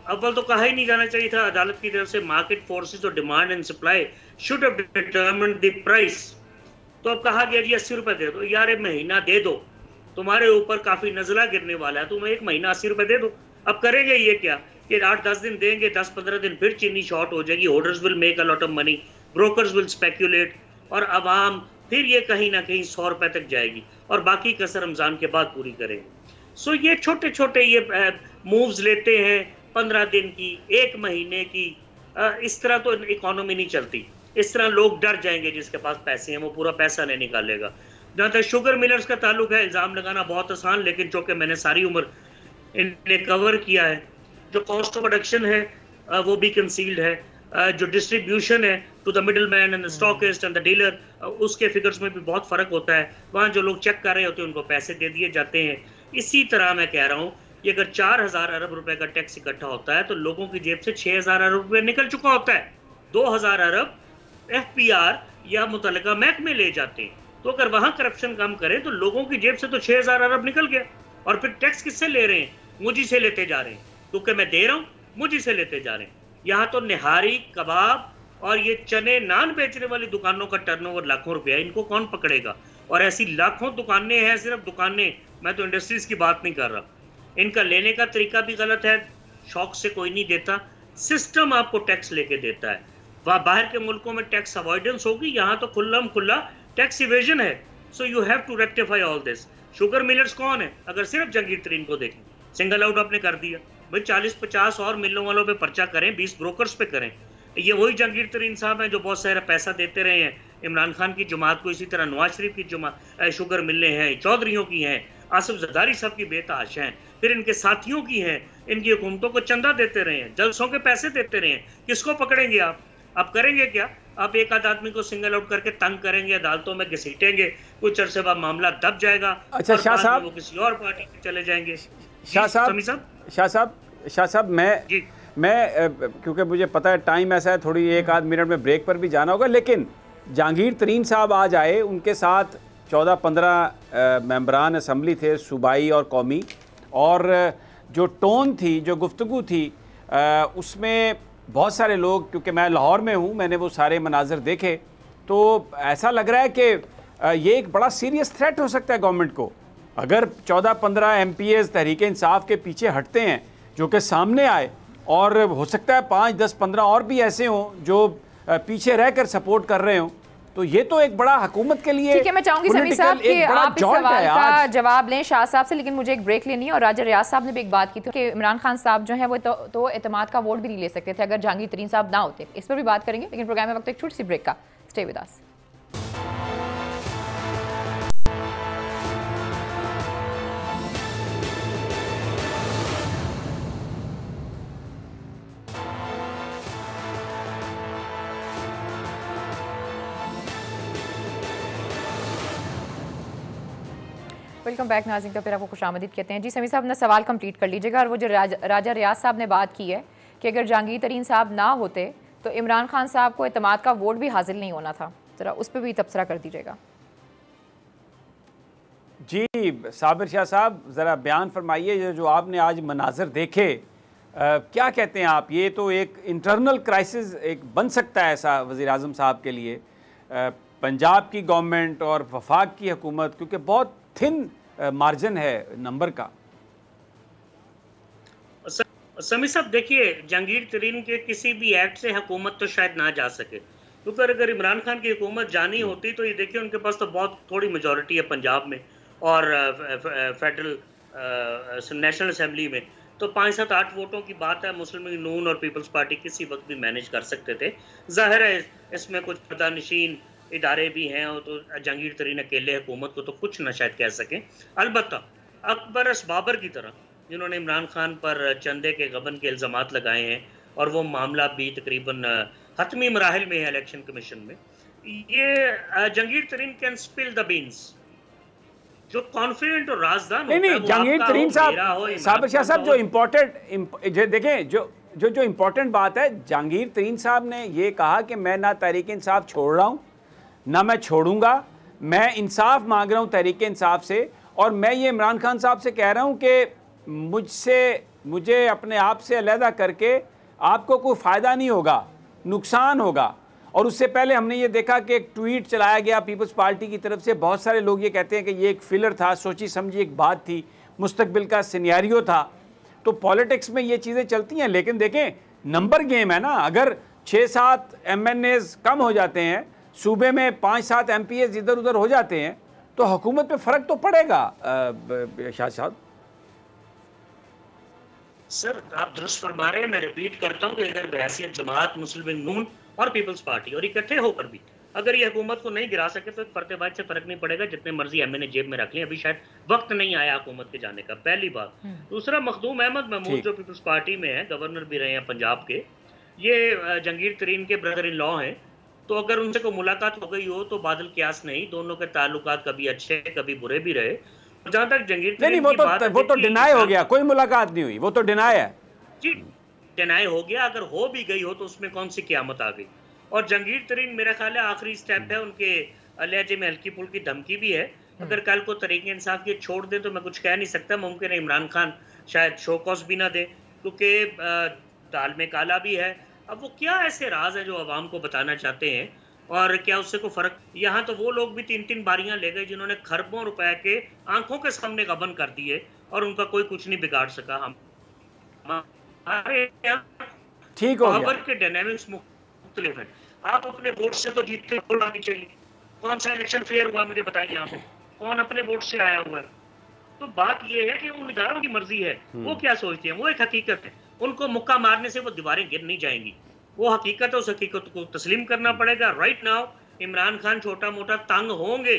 अव्वल तो कहा ही नहीं जाना चाहिए था अदालत की तरफ से मार्केट फोर्सेस और demand and supply should have determined the price. तो अब कहा गया जी 80 रुपये दे दो। यार एक महीना दे दो, तुम्हारे ऊपर काफी नजला गिरने वाला है, तुम्हें एक महीना 80 रुपये दे दो। अब करेंगे ये क्या कि 8-10 दिन देंगे, 10-15 दिन फिर चीनी शॉर्ट हो जाएगी, holders will make a lot of money, brokers will speculate, और अवाम फिर ये कहीं ना कहीं 100 रुपये तक जाएगी और बाकी कसर रमजान के बाद पूरी करेंगे। सो ये छोटे छोटे ये मूव्स लेते हैं 15 दिन की, 1 महीने की, इस तरह तो इकोनॉमी नहीं चलती। इस तरह लोग डर जाएंगे, जिसके पास पैसे हैं वो पूरा पैसा नहीं निकालेगा। जहाँ तक शुगर मिलर्स का ताल्लुक है, इल्ज़ाम लगाना बहुत आसान, लेकिन चूँकि मैंने सारी उम्र इन्हें कवर किया है, जो कॉस्ट ऑफ प्रोडक्शन है वो भी कंसील्ड है, जो डिस्ट्रीब्यूशन है to the middle man and the stockist and the dealer, उसके फिगर्स में भी बहुत फ़र्क होता है। वहाँ जो लोग चेक कर रहे होते हैं उनको पैसे दे दिए जाते हैं। इसी तरह मैं कह रहा हूँ कि अगर 4000 अरब रुपए का टैक्स इकट्ठा होता है तो लोगों की जेब से 6000 अरब रुपए निकल चुका होता है। 2000 अरब FPR या मुतलका महकमे ले जाते हैं। तो अगर वहाँ करप्शन कम करें तो लोगों की जेब से तो 6000 अरब निकल गया। और फिर टैक्स किससे ले रहे हैं? मुझी से लेते जा रहे हैं, क्योंकि मैं दे रहा हूँ, मुझी से लेते जा रहे हैं। यहाँ तो निहारी, कबाब और ये चने नान बेचने वाली दुकानों का टर्नओवर लाखों रुपया, इनको कौन पकड़ेगा? और ऐसी लाखों दुकानें हैं, सिर्फ दुकानें, मैं तो इंडस्ट्रीज की बात नहीं कर रहा। इनका लेने का तरीका भी गलत है, शौक से कोई नहीं देता, सिस्टम आपको टैक्स लेके देता है। वह बाहर के मुल्कों में टैक्स अवॉइडेंस होगी, यहाँ तो खुल्लम खुल्ला टैक्स इवेजन है। So you have to rectify all this. Sugar millers कौन है? अगर सिर्फ जहांगीर तरीन को देखें, सिंगल आउट आपने कर दिया भाई, 40-50 और मिलों वालों पे पर्चा करें, 20 ब्रोकर्स पे करें। ये वही जहांगीर तरीन साहब हैं जो बहुत सारा पैसा देते रहे हैं इमरान खान की जमात को, इसी तरह नवाज शरीफ की जमात, शुगर मिलें हैं, चौधरियों की हैं, आसिफ जरदारी साहब की बेताश हैं, फिर इनके साथियों की हैं, इनकी हुकूमतों को चंदा देते रहे हैं, जलसों के पैसे देते रहे हैं। किसको पकड़ेंगे आप? आप करेंगे क्या? आप एक आध आदमी को सिंगल आउट करके तंग करेंगे, अदालतों में घसीटेंगे, कुछ अरसे बाद मामला दब जाएगा। अच्छा शाह साहब, वो किसी और पार्टी में चले जाएंगे। शाह साहब मैं क्योंकि मुझे पता है टाइम ऐसा है, थोड़ी 1-8 मिनट में ब्रेक पर भी जाना होगा, लेकिन जहांगीर तरीन साहब आज आए, उनके साथ 14-15 मेंबरान असम्बली थे, सूबाई और कौमी, और जो टोन थी, जो गुफ्तगू थी, उसमें बहुत सारे लोग, क्योंकि मैं लाहौर में हूँ, मैंने वो सारे मनाजर देखे, तो ऐसा लग रहा है कि ये एक बड़ा सीरियस थ्रेट हो सकता है गवर्नमेंट को। अगर 14-15 MPs तहरीक इंसाफ के पीछे हटते हैं, जो कि सामने आए, और हो सकता है 5-10-15 और भी ऐसे हों जो पीछे रहकर सपोर्ट कर रहे हों, तो ये तो एक बड़ा हुकूमत के लिए, ठीक है। मैं चाहूंगी समीर साहब कि आप इस सवाल का जवाब लें शाह साहब से, लेकिन मुझे एक ब्रेक लेनी है। और राजा रियाज साहब ने भी एक बात की थी कि इमरान खान साहब जो है वो तो एतमाद का वोट भी नहीं ले सकते थे अगर जहांगीर तरीन साहब ना होते। इस पर भी बात करेंगे, लेकिन प्रोग्राम में वक्त एक छोटी सी ब्रेक का। Stay with us. Welcome back नाज़रीन, का फिर आपको खुशामदीद कहते हैं। जी समीर साहब अपना सवाल कंप्लीट कर लीजिएगा। और वो जो राजा रियाज साहब ने बात की है कि अगर जहांगीर तरीन साहब ना होते तो इमरान खान साहब को एतमाद का वोट भी हासिल नहीं होना था, ज़रा उस पर भी तबसरा कर दीजिएगा। जी साबिर शाह साहब, ज़रा बयान फरमाइए, जो आपने आज मनाजर देखे, क्या कहते हैं आप? ये तो एक इंटरनल क्राइसिस एक बन सकता है ऐसा वज़ीर आज़म साहब के लिए, पंजाब की गवर्नमेंट और वफाक की हुकूमत, क्योंकि बहुत थिन मार्जिन है नंबर का। समीर साहब देखिए, जहांगीर तरीन के किसी भी एक्ट से हुकूमत तो शायद ना जा सके, क्योंकि अगर इमरान खान की हुकूमत जानी होती तो ये देखिए उनके पास तो बहुत थोड़ी मेजॉरिटी है पंजाब में और फेडरल नेशनल असेंबली में, तो 5-7-8 वोटों की बात है। मुस्लिम लीग नून और पीपल्स पार्टी किसी वक्त भी मैनेज कर सकते थे। जाहिर है इसमें कुछ पर्दानशीन इदारे भी हैं, और तो जहांगीर तरीन अकेले हुकूमत को तो कुछ न शायद कह सकें। अलबत्ता अकबर बाबर की तरह, जिन्होंने इमरान खान पर चंदे के गबन के इल्ज़ामात लगाए हैं, और वो मामला भी तकरीबन हतमी मराहिल में है इलेक्शन कमीशन में, ये जहांगीर तरीन कैन स्पिल द बीन्स। जो कॉन्फिडेंट और राजदान नहीं, जहांगीर तरीन साहब, साबिर शाह साहब, जो इम्पोर्टेड देखें, जो इम्पोर्टेंट बात है, जहांगीर तरीन साहब ने ये कहा कि मैं ना तहरीक इंसाफ छोड़ रहा हूँ ना मैं छोड़ूंगा, मैं इंसाफ मांग रहा हूँ तहरीक इंसाफ से, और मैं ये इमरान खान साहब से कह रहा हूँ कि मुझे अपने आप से अलहदा करके आपको कोई फ़ायदा नहीं होगा, नुकसान होगा। और उससे पहले हमने ये देखा कि एक ट्वीट चलाया गया पीपल्स पार्टी की तरफ से, बहुत सारे लोग ये कहते हैं कि ये एक फिलर था, सोची समझी एक बात थी, मुस्तकबिल का सिनेरियो था। तो पॉलिटिक्स में ये चीज़ें चलती हैं, लेकिन देखें नंबर गेम है ना। अगर 6-7 MNAs कम हो जाते हैं, सूबे में 5-7 MPs इधर उधर हो जाते हैं, तो हुकूमत पे फ़र्क तो पड़ेगा। शाह साहब सर, आप दुरुस्त फरमा रहे हैं। मैं रिपीट करता हूं कि अगर बहैसियत जमात, मुस्लिम लीग नून और पीपल्स पार्टी और इकट्ठे होकर भी अगर ये हुकूमत को नहीं गिरा सके तो एक फर्तेबाज से फर्क नहीं पड़ेगा, जितने मर्जी MNA जेब में रख लें, अभी शायद वक्त नहीं आया हुकूमत के जाने का, पहली बात। दूसरा, मखदूम अहमद महमूद जो पीपल्स पार्टी में है, गवर्नर भी रहे हैं पंजाब के, ये जहांगीर तरीन के ब्रदर इन लॉ हैं। तो अगर उनसे कोई मुलाकात हो गई हो तो बादल क्यास नहीं, दोनों के ताल्लुकात कभी अच्छे कभी बुरे भी रहे। जहां तक जहांगीर तरीन नहीं, वो तो डिनाई हो गया, कोई मुलाकात नहीं हुई, वो तो डिनाई है जी, डिनाई हो गया। अगर हो भी गई हो तो उसमें कौन सी क़यामत आ गई। और जहांगीर तरीन मेरा ख्याल है आखिरी स्टेप है, उनके लहजे में हल्की फुल्की धमकी भी है। अगर कल को तहरीक इंसाफ की छोड़ दे तो मैं कुछ कह नहीं सकता, मुमकिन है इमरान खान शायद शोकॉस भी ना दे, क्योंकि दाल में काला भी है। अब वो क्या ऐसे राज है जो अवाम को बताना चाहते हैं, और क्या उससे कोई फर्क। यहाँ तो वो लोग भी 3-3 बारियां ले गए जिन्होंने खरबों रुपए के आंखों के सामने गबन कर दिए और उनका कोई कुछ नहीं बिगाड़ सका। हम ठीक हो पावर के डायनामिक्स मुख्तलिफ है। आप अपने वोट से तो जीतते हो आनी चाहिए। कौन सा इलेक्शन फेयर हुआ मुझे बताइए, यहाँ पे कौन अपने वोट से आया हुआ है। तो बात ये है कि उन इदारों की मर्जी है, वो क्या सोचते हैं, वो एक हकीकत है। उनको मुक्का मारने से वो दीवारें गिर नहीं जाएंगी, वो हकीकत है, उस हकीकत को तस्लीम करना पड़ेगा। राइट नाउ इमरान खान छोटा मोटा तंग होंगे,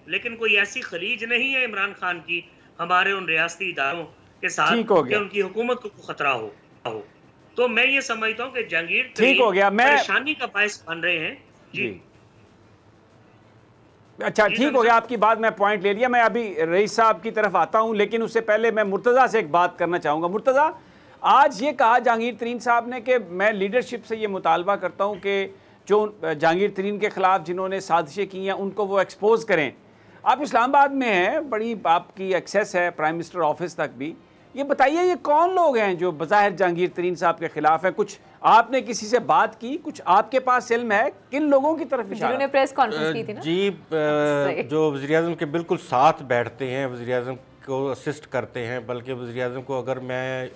लेकिन कोई ऐसी खलीज नहीं है इमरान खान की हमारे उन रियासती इदारों के साथ कि उनकी हुकूमत को खतरा हो। तो मैं ये समझता हूँ कि जहांगीर ठीक हो गया, मैं परेशानी का बायस बन रहे हैं जी। अच्छा, ठीक हो गया, आपकी बात मैं पॉइंट ले लिया। मैं अभी रईस साहब की तरफ आता हूं, लेकिन उससे पहले मैं मुर्तज़ा से एक बात करना चाहूँगा। मुर्तज़ा, आज ये कहा जहांगीर तरीन साहब ने कि मैं लीडरशिप से ये मुतालबा करता हूँ कि जो जहांगीर तरीन के ख़िलाफ़ जिन्होंने साजिशें की हैं उनको वो एक्सपोज करें। आप इस्लामाबाद में हैं, बड़ी आपकी एक्सेस है प्राइम मिनिस्टर ऑफिस तक भी। ये बताइए, ये कौन लोग हैं जो बज़ाहिर जहांगीर तरीन साहब के खिलाफ है? कुछ आपने किसी से बात की, कुछ आपके पास इल्म है, किन लोगों की तरफ इशारा? जिन्होंने प्रेस कॉन्फ्रेंस की थी ना जी, जो वज़ीर-ए-आज़म के बिल्कुल साथ बैठते हैं, वज़ीर-ए-आज़म को असिस्ट करते हैं, बल्कि वज़ीर-ए-आज़म को, अगर मैं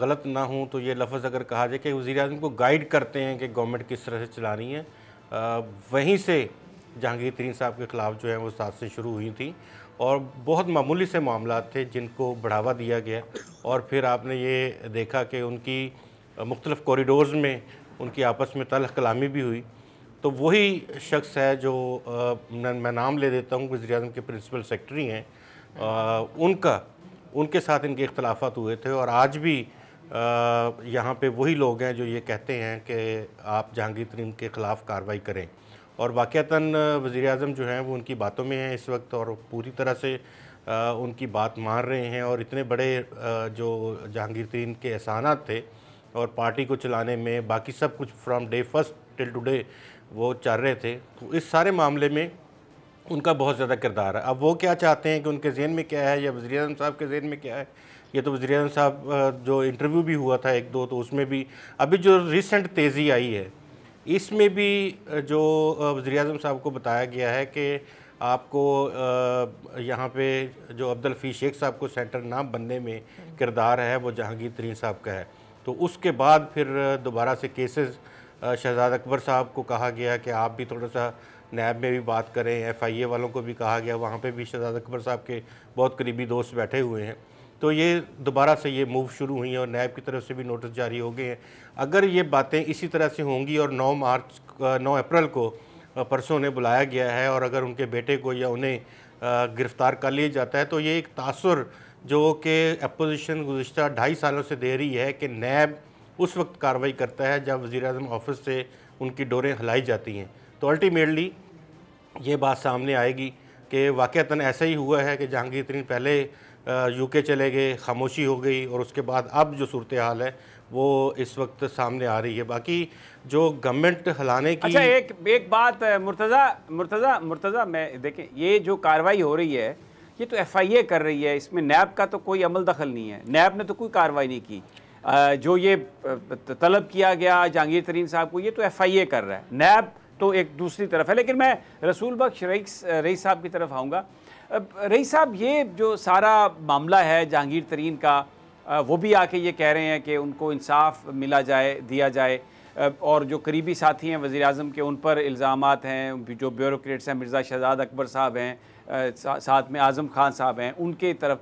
गलत ना हूँ तो ये लफ्ज़ अगर कहा जाए कि वज़ीर-ए-आज़म को गाइड करते हैं कि गवर्नमेंट किस तरह से चलानी है, वहीं से जहांगीर तरीन साहब के ख़िलाफ़ जो है वो साजिशें शुरू हुई थी। और बहुत मामूली से मामला थे जिनको बढ़ावा दिया गया, और फिर आपने ये देखा कि उनकी मुख्तलिफ़ कॉरिडोर्स में उनकी आपस में तल्ख़ कलामी भी हुई। तो वही शख्स है जो मैं नाम ले देता हूँ, वज़ीर-ए-आज़म के प्रिंसिपल सेक्रेटरी हैं, उनके साथ इनके इख्तलाफात हुए थे। और आज भी यहाँ पे वही लोग हैं जो ये कहते हैं कि आप जहांगीर तरीन के ख़िलाफ़ कार्रवाई करें, और वाक़अतन वज़ीर-ए-आज़म जो हैं वो उनकी बातों में हैं इस वक्त, और पूरी तरह से उनकी बात मान रहे हैं। और इतने बड़े जो जहांगीर तरीन के एहसानात थे और पार्टी को चलाने में बाकी सब कुछ from day first till today वो चल रहे थे, तो इस सारे मामले में उनका बहुत ज़्यादा किरदार है। अब वो क्या चाहते हैं कि उनके ज़हन में क्या है या वज़ीर-ए-आज़म साहब के ज़हन में क्या है, ये तो वज़ीर-ए-आज़म साहब जो इंटरव्यू भी हुआ था 1-2, तो उसमें भी अभी जो रिसेंट तेज़ी आई है इसमें भी जो वज़ीर-ए-आज़म साहब को बताया गया है कि आपको यहाँ पे जो अब्दुल हफीज़ शेख साहब को सेंटर ना बनने में किरदार है वो जहांगीर तरीन साहब का है। तो उसके बाद फिर दोबारा से केसेस शहजाद अकबर साहब को कहा गया कि आप भी थोड़ा सा नैब में भी बात करें, FIA वालों को भी कहा गया, वहाँ पे भी शहजाद अकबर साहब के बहुत करीबी दोस्त बैठे हुए हैं। तो ये दोबारा से ये मूव शुरू हुई हैं और नैब की तरफ से भी नोटिस जारी हो गए हैं। अगर ये बातें इसी तरह से होंगी और 9 अप्रैल को परसों उन्हें बुलाया गया है, और अगर उनके बेटे को या उन्हें गिरफ़्तार कर लिया जाता है, तो ये एक तासुर जो कि अपोजिशन गुज़िश्ता 2.5 सालों से दे रही है कि नैब उस वक्त कार्रवाई करता है जब वज़ीर-ए-आज़म ऑफिस से उनकी डोरें हिलाई जाती हैं। तो अल्टीमेटली ये बात सामने आएगी कि वाक़अतन ऐसा ही हुआ है कि जहांगीर तरीन पहले UK चले गए, खामोशी हो गई, और उसके बाद अब जो सूरत हाल है वो इस वक्त सामने आ रही है। बाकी जो गवर्नमेंट हिलाने की, अच्छा एक बात मुर्तज़ा मैं देखें, ये जो कार्रवाई हो रही है ये तो FIA कर रही है, इसमें नैब का तो कोई अमल दखल नहीं है, नैब ने तो कोई कार्रवाई नहीं की। जो ये तलब किया गया जहांगीर तरीन साहब को, ये तो FIA कर रहा है, नैब तो एक दूसरी तरफ है। लेकिन मैं रसूल बख्श रईस साहब की तरफ आऊँगा। रईस साहब, ये जो सारा मामला है जहांगीर तरीन का, वो भी आके ये कह रहे हैं कि उनको इंसाफ मिला जाए, दिया जाए, और जो करीबी साथी हैं वज़ीर आज़म के, उन पर इल्ज़ामात हैं, जो ब्यूरोक्रेट्स हैं, मिर्ज़ा शहजाद अकबर साहब हैं, साथ में आज़म खान साहब हैं, उनके तरफ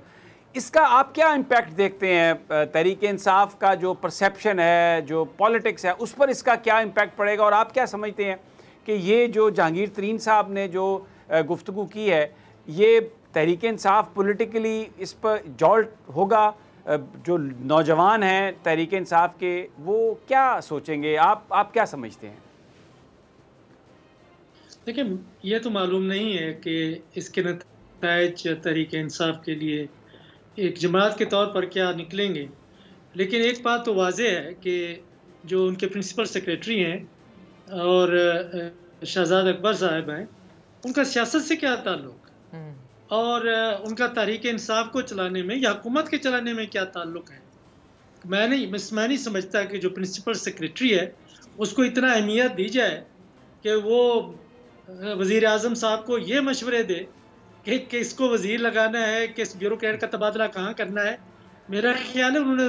इसका आप क्या इम्पैक्ट देखते हैं? तहरीक इंसाफ का जो परसेप्शन है, जो पॉलिटिक्स है, उस पर इसका क्या इम्पैक्ट पड़ेगा? और आप क्या समझते हैं कि ये जो जहांगीर तरीन साहब ने जो गुफ्तगू की है, ये तहरीक इंसाफ पॉलिटिकली इस पर जॉल्ट होगा? जो नौजवान हैं तहरीक इंसाफ के, वो क्या सोचेंगे? आप क्या समझते हैं? देखिए, ये तो मालूम नहीं है कि इसके नतीजे तहरीक इंसाफ के लिए एक जमात के तौर पर क्या निकलेंगे, लेकिन एक बात तो वाज़ेह है कि जो उनके प्रिंसिपल सेक्रेटरी हैं और शहजाद अकबर साहब हैं, उनका सियासत से क्या ताल्लुक, और उनका तहरीक इंसाफ को चलाने में या हुकूमत के चलाने में क्या ताल्लुक है। मैं नहीं समझता कि जो प्रिंसिपल सेक्रेटरी है उसको इतना अहमियत दी जाए कि वो वज़ीर आज़म साहब को ये मशवरे दे कि किसको वज़ीर लगाना है, किस ब्यूरोक्रेट का तबादला कहाँ करना है। मेरा ख्याल है उन्होंने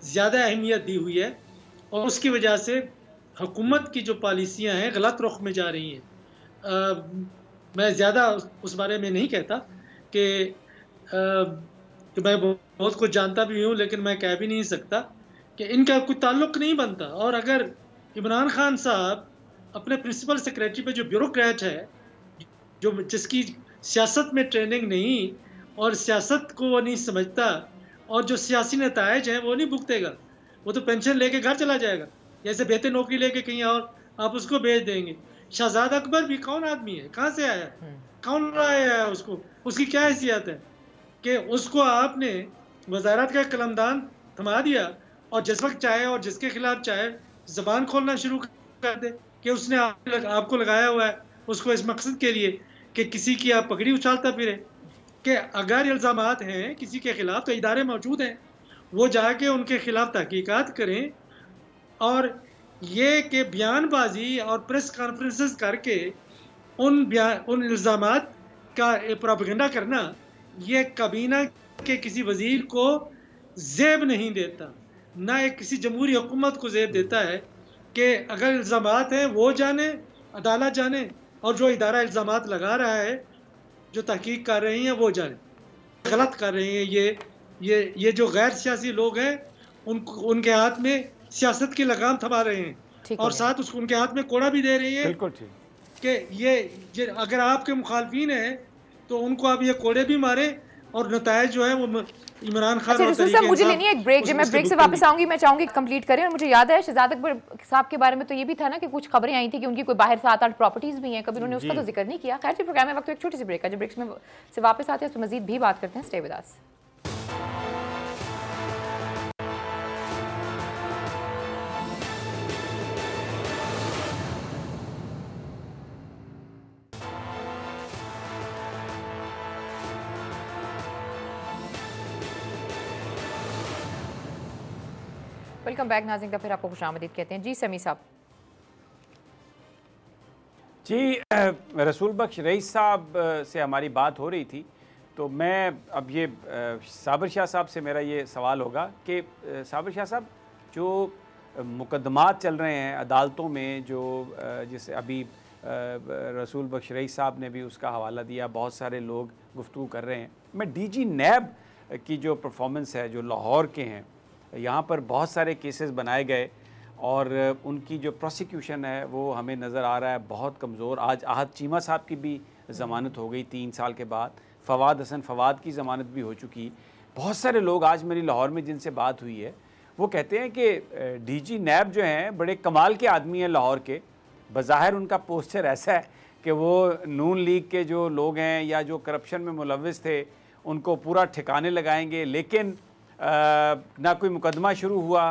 ज़्यादा अहमियत दी हुई है और उसकी वजह से हुकूमत की जो पॉलिसियाँ हैं गलत रुख में जा रही हैं। मैं ज़्यादा उस बारे में नहीं कहता कि मैं बहुत कुछ जानता भी हूँ, लेकिन मैं कह भी नहीं सकता कि इनका कोई ताल्लुक नहीं बनता। और अगर इमरान खान साहब अपने प्रिंसिपल सेक्रेटरी पे जो ब्यूरोक्रेट है, जो जिसकी सियासत में ट्रेनिंग नहीं और सियासत को वो नहीं समझता और जो सियासी नतायज हैं वो नहीं भुगतेगा, वो तो पेंशन लेके घर चला जाएगा, जैसे बेहतर नौकरी लेके कहीं और आप उसको भेज देंगे। शहजाद अकबर भी कौन आदमी है, कहाँ से आया, कौन लाया है उसको, उसकी क्या हैसियत है कि उसको आपने वजारत का कलमदान थमा दिया और जिस वक्त चाहे और जिसके खिलाफ चाहे ज़बान खोलना शुरू कर दे कि उसने आपको लगाया हुआ है उसको इस मकसद के लिए कि किसी की आप पगड़ी उछालता फिरे। कि अगर इल्ज़ामात हैं किसी के खिलाफ तो इदारे मौजूद हैं, वो जाके उनके खिलाफ तहकीकात करें, और ये कि बयानबाजी और प्रेस कॉन्फ्रेंसेस करके उन इल्ज़ामात का प्रोपेगेंडा करना, ये काबीना के किसी वज़ीर को ज़ेब नहीं देता, ना एक किसी जमहूरी हुकूमत को ज़ेब देता है कि अगर इल्ज़ामात हैं वो जाने, अदालत जाने, और जो इदारा इल्ज़ामात लगा रहा है, जो तहकीक कर रहे हैं वो जाने। गलत कर रहे हैं ये जो गैर सियासी लोग हैं, उनके हाथ में सियासत की लगाम थमा रहे हैं और साथ उसको उनके हाथ में कोड़ा भी दे रही है। बिल्कुल ठीक कि ये अगर आपके मुखालफिन हैं तो उनको आप ये कोड़े भी मारे और नतायज जो है वो इमरान खान। अच्छा रसूल साहब, मुझे लेनी है एक ब्रेक। जब मैं ब्रेक से वापस आऊंगी मैं चाहूंगी कंप्लीट करें। और मुझे याद है शहजाद अकबर साहब के बारे में तो ये भी था ना कि कुछ खबरें आई थी कि उनकी कोई बाहर 7-8 प्रॉपर्टीज भी हैं, कभी उन्होंने उसका तो जिक्र नहीं किया। खैर जी, प्रोग्राम में वक्त एक छोटी सी ब्रेक है, जब ब्रेक में से वापस आते हैं तो मजीद भी बात करते हैं। Stay with us. Welcome back नाज़रीन, का फिर आपको खुशामदीद कहते हैं। जी समी साहब। जी, रसूल बख्श रईस साहब से हमारी बात हो रही थी, तो मैं अब ये साबिर शाह साहब से मेरा ये सवाल होगा कि साबिर शाह साहब, जो मुकदमात चल रहे हैं अदालतों में, जो जिसे अभी रसूल बख्श रईस साहब ने भी उसका हवाला दिया, बहुत सारे लोग गुफ्तगू कर रहे हैं। मैं DG नैब की जो परफॉर्मेंस है, जो लाहौर के हैं, यहाँ पर बहुत सारे केसेस बनाए गए और उनकी जो प्रोसिक्यूशन है वो हमें नज़र आ रहा है बहुत कमज़ोर। आज आहद चीमा साहब की भी ज़मानत हो गई 3 साल के बाद, फवाद हसन फवाद की ज़मानत भी हो चुकी। बहुत सारे लोग आज मेरी लाहौर में जिनसे बात हुई है वो कहते हैं कि DG नैब जो हैं बड़े कमाल के आदमी हैं लाहौर के। बज़ाहिर उनका पोस्टर ऐसा है कि वो नून लीग के जो लोग हैं या जो करप्शन में मुलव्विस थे उनको पूरा ठिकाने लगाएंगे, लेकिन ना कोई मुकदमा शुरू हुआ,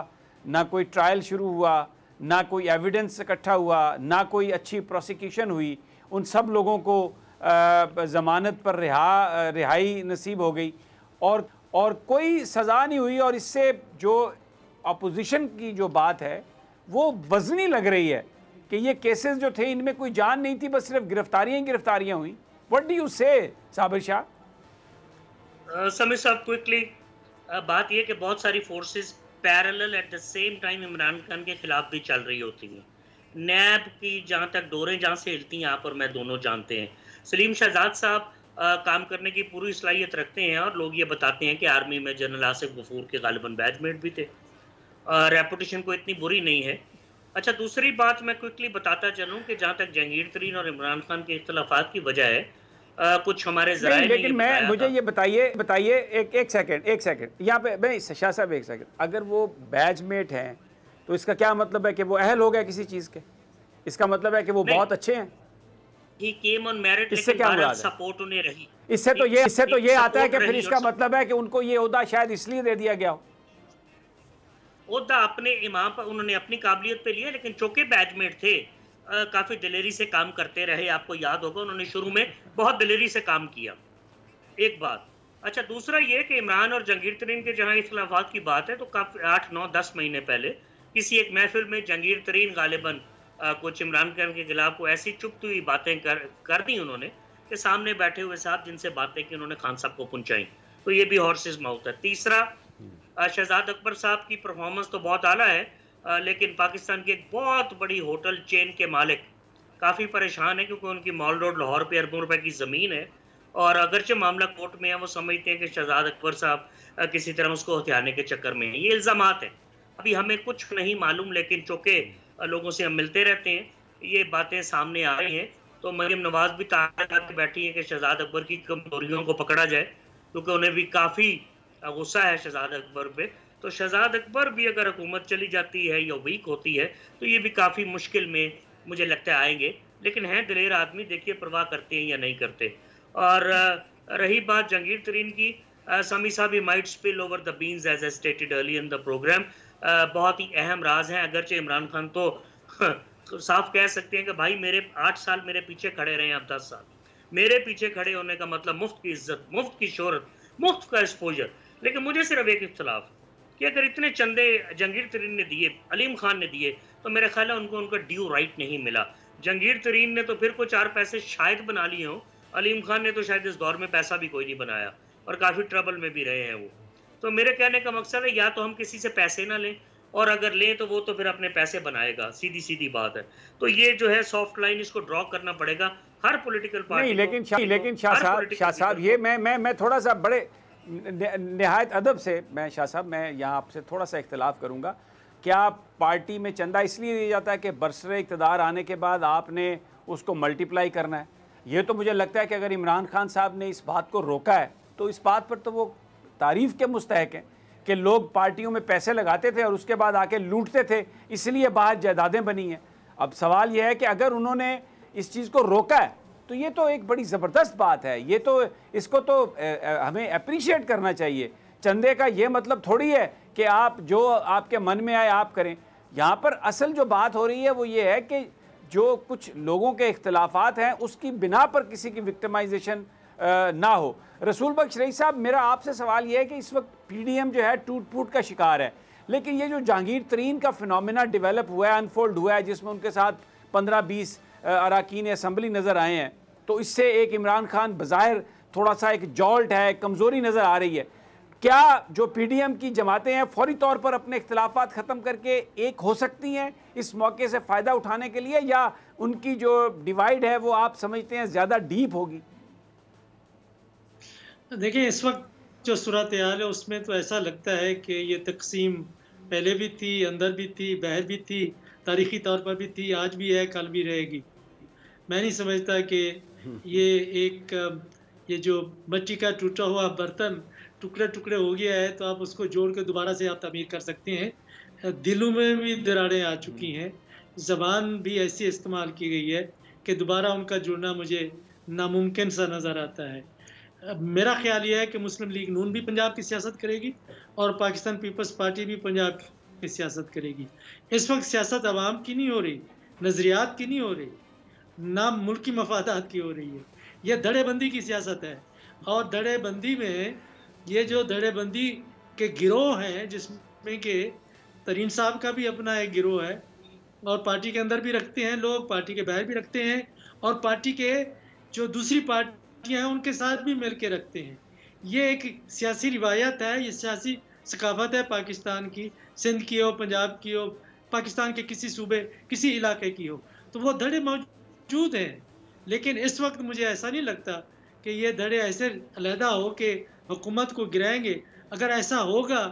ना कोई ट्रायल शुरू हुआ, ना कोई एविडेंस इकट्ठा हुआ, ना कोई अच्छी प्रोसिक्यूशन हुई। उन सब लोगों को ज़मानत पर रिहाई नसीब हो गई और कोई सज़ा नहीं हुई। और इससे जो अपोजिशन की जो बात है वो वज़नी लग रही है कि ये केसेस जो थे इनमें कोई जान नहीं थी, बस सिर्फ गिरफ्तारियाँ हुई। व्हाट डू यू से साबिर शाह? समीर साहब, क्विकली बात यह कि बहुत सारी forces parallel at the same time Imran Khan के खिलाफ भी चल रही होती हैं। नैब की जहाँ तक डोरें जहाँ से हिलती हैं आप और मैं दोनों जानते हैं। सलीम शहजाद साहब काम करने की पूरी सलाहियत रखते हैं और लोग ये बताते हैं कि आर्मी में जनरल आसिफ गफूर के गालिबन बैचमेट भी थे। रेपुटेशन को इतनी बुरी नहीं है। अच्छा, दूसरी बात मैं क्विकली बताता चलूँ कि जहाँ तक जहांगीर तरीन और इमरान खान के इख्तलाफात की वजह है, कुछ हमारे ज़राए ने लेकिन मैं मुझे ये बताइए एक सेकंड यहाँ पे मैं शाह साहब एक सेकंड, अगर वो बैचमेट हैं तो इसका क्या मतलब है कि वो अहल हो गए किसी चीज़ के? इसका मतलब है कि वो बहुत अच्छे हैं? He came on merit, इससे क्या मुराद है? सपोर्ट उन्हें रही। इससे तो ये आता है कि फिर इसका मतलब है कि उनको ये ओहदा शायद इसलिए दे दिया गया हो। ओहदा अपने इमाम पर उन्होंने अपनी काबिलियत पे लिया, लेकिन चूंकि बैचमेट थे काफ़ी दिलेरी से काम करते रहे। आपको याद होगा उन्होंने शुरू में बहुत दिलेरी से काम किया। एक बात। अच्छा, दूसरा ये कि इमरान और जहांगीर तरीन के जहाँ इख्तलाफात की बात है तो काफ़ी 8, 9, 10 महीने पहले किसी एक महफिल में जहांगीर तरीन गालिबन कुछ इमरान खान के खिलाफ को ऐसी चुपती हुई बातें कर दी उन्होंने कि सामने बैठे हुए साहब जिनसे बातें की उन्होंने खान साहब को पहुंचाई। तो ये भी हॉर्सेस माउथ है। तीसरा, शहजाद अकबर साहब की परफॉर्मेंस तो बहुत आला है, लेकिन पाकिस्तान की एक बहुत बड़ी होटल चेन के मालिक काफ़ी परेशान है क्योंकि उनकी मॉल रोड लाहौर पे अरबों रुपए की ज़मीन है और अगरचे मामला कोर्ट में है, वो समझते हैं कि शहजाद अकबर साहब किसी तरह उसको हथियाने के चक्कर में है। ये इल्ज़ामात हैं, अभी हमें कुछ नहीं मालूम, लेकिन चूँकि लोगों से हम मिलते रहते हैं ये बातें सामने आ रही हैं। तो मरियम नवाज भी ताकत बैठी है कि शहजाद अकबर की कमजोरियों को पकड़ा जाए, क्योंकि उन्हें भी काफ़ी गुस्सा है शहजाद अकबर पे। तो शहजाद अकबर भी अगर हुकूमत चली जाती है या वीक होती है तो ये भी काफ़ी मुश्किल में मुझे लगता है आएंगे। लेकिन हैं दिलेर आदमी, देखिए परवाह करते हैं या नहीं करते। और रही बात जहांगीर तरीन की, समी साहब might spill over the beans as a stated early in the program. बहुत ही अहम राज हैं। अगरचे इमरान खान तो साफ कह सकते हैं कि भाई मेरे 8 साल मेरे पीछे खड़े रहे हैं, आप 10 साल मेरे पीछे खड़े होने का मतलब मुफ्त की इज्जत, मुफ्त की शोहरत, मुफ्त का एक्सपोजर। लेकिन मुझे सिर्फ एक इख्तलाफ कि अगर इतने चंदे जहांगीर तरीन ने दिए, अलीम खान ने दिए, तो मेरा ख्याल है उनको उनका ड्यू राइट नहीं मिला। जहांगीर तरीन ने तो फिर को 4 पैसे शायद बना लिए हों, अलीम खान ने तो शायद इस दौर में पैसा भी कोई नहीं बनाया और काफ़ी ट्रबल में भी रहे हैं वो। तो मेरे कहने का मकसद है या तो हम किसी से पैसे ना लें, और अगर लें तो वो तो फिर अपने पैसे बनाएगा, सीधी सीधी बात है। तो ये जो है सॉफ्ट लाइन, इसको ड्रॉ करना पड़ेगा हर पॉलिटिकल पार्टी। नहीं, लेकिन शाह साहब ये मैं थोड़ा सा बड़े निहायत अदब से मैं शाह साहब मैं यहाँ आपसे थोड़ा सा इख्तलाफ करूँगा। क्या पार्टी में चंदा इसलिए दिया जाता है कि बरसरे इक़्तिदार आने के बाद आपने उसको मल्टीप्लाई करना है? ये तो मुझे लगता है कि अगर इमरान खान साहब ने इस बात को रोका है तो इस बात पर तो वो तारीफ़ के मुस्तहक हैं कि लोग पार्टियों में पैसे लगाते थे और उसके बाद आके लूटते थे, इसलिए बाहर जायदादें बनी हैं। अब सवाल यह है कि अगर उन्होंने इस चीज़ को रोका है तो ये तो एक बड़ी ज़बरदस्त बात है। ये तो इसको तो हमें अप्रिशिएट करना चाहिए। चंदे का ये मतलब थोड़ी है कि आप जो आपके मन में आए आप करें। यहाँ पर असल जो बात हो रही है वो ये है कि जो कुछ लोगों के इख्तलाफात हैं उसकी बिना पर किसी की विक्टिमाइजेशन ना हो। रसूल बख्श रईस साहब, मेरा आपसे सवाल यह है कि इस वक्त पीडीएम जो है टूट फूट का शिकार है, लेकिन ये जो जहांगीर तरीन का फिनोमेना डेवलप हुआ है, अनफोल्ड हुआ है, जिसमें उनके साथ 15-20 अरकान असम्बली नज़र आए हैं, तो इससे एक इमरान खान बज़ाहिर थोड़ा सा एक जॉल्ट है, कमज़ोरी नज़र आ रही है। क्या जो पीडीएम की जमातें हैं फौरी तौर पर अपने इख्तलाफात ख़त्म करके एक हो सकती हैं इस मौके से फ़ायदा उठाने के लिए, या उनकी जो डिवाइड है वो आप समझते हैं ज़्यादा डीप होगी? देखिए, इस वक्त जो सूरत हाल है उसमें तो ऐसा लगता है कि ये तकसीम पहले भी थी, अंदर भी थी, बाहर भी थी, तारीख़ी तौर पर भी थी, आज भी है, कल भी रहेगी। मैं नहीं समझता कि ये जो मिट्टी का टूटा हुआ बर्तन टुकड़े टुकड़े हो गया है तो आप उसको जोड़ के दोबारा से आप तमीर कर सकते हैं। दिलों में भी दरारें आ चुकी हैं, ज़बान भी ऐसी इस्तेमाल की गई है कि दोबारा उनका जुड़ना मुझे नामुमकिन सा नज़र आता है। मेरा ख्याल यह है कि मुस्लिम लीग नून भी पंजाब की सियासत करेगी और पाकिस्तान पीपल्स पार्टी भी पंजाब में सियासत करेगी। इस वक्त सियासत अवाम की नहीं हो रही, नज़रियात की नहीं हो रही, ना मुल्की मफादात की हो रही है, यह धड़ेबंदी की सियासत है। और धड़ेबंदी में ये जो धड़ेबंदी के गिरोह हैं, जिसमें के तरीन साहब का भी अपना एक गिरोह है, और पार्टी के अंदर भी रखते हैं लोग, पार्टी के बाहर भी रखते हैं, और पार्टी के जो दूसरी पार्टियां हैं उनके साथ भी मिल के रखते हैं। ये एक सियासी रिवायत है, ये सियासी सकाफत है पाकिस्तान की, सिंध की हो, पंजाब की हो, पाकिस्तान के किसी सूबे, किसी इलाके की हो, तो वो धड़े मौजूद हैं। लेकिन इस वक्त मुझे ऐसा नहीं लगता कि ये धड़े ऐसे अलहदा हो कि हुकूमत को गिराएंगे। अगर ऐसा होगा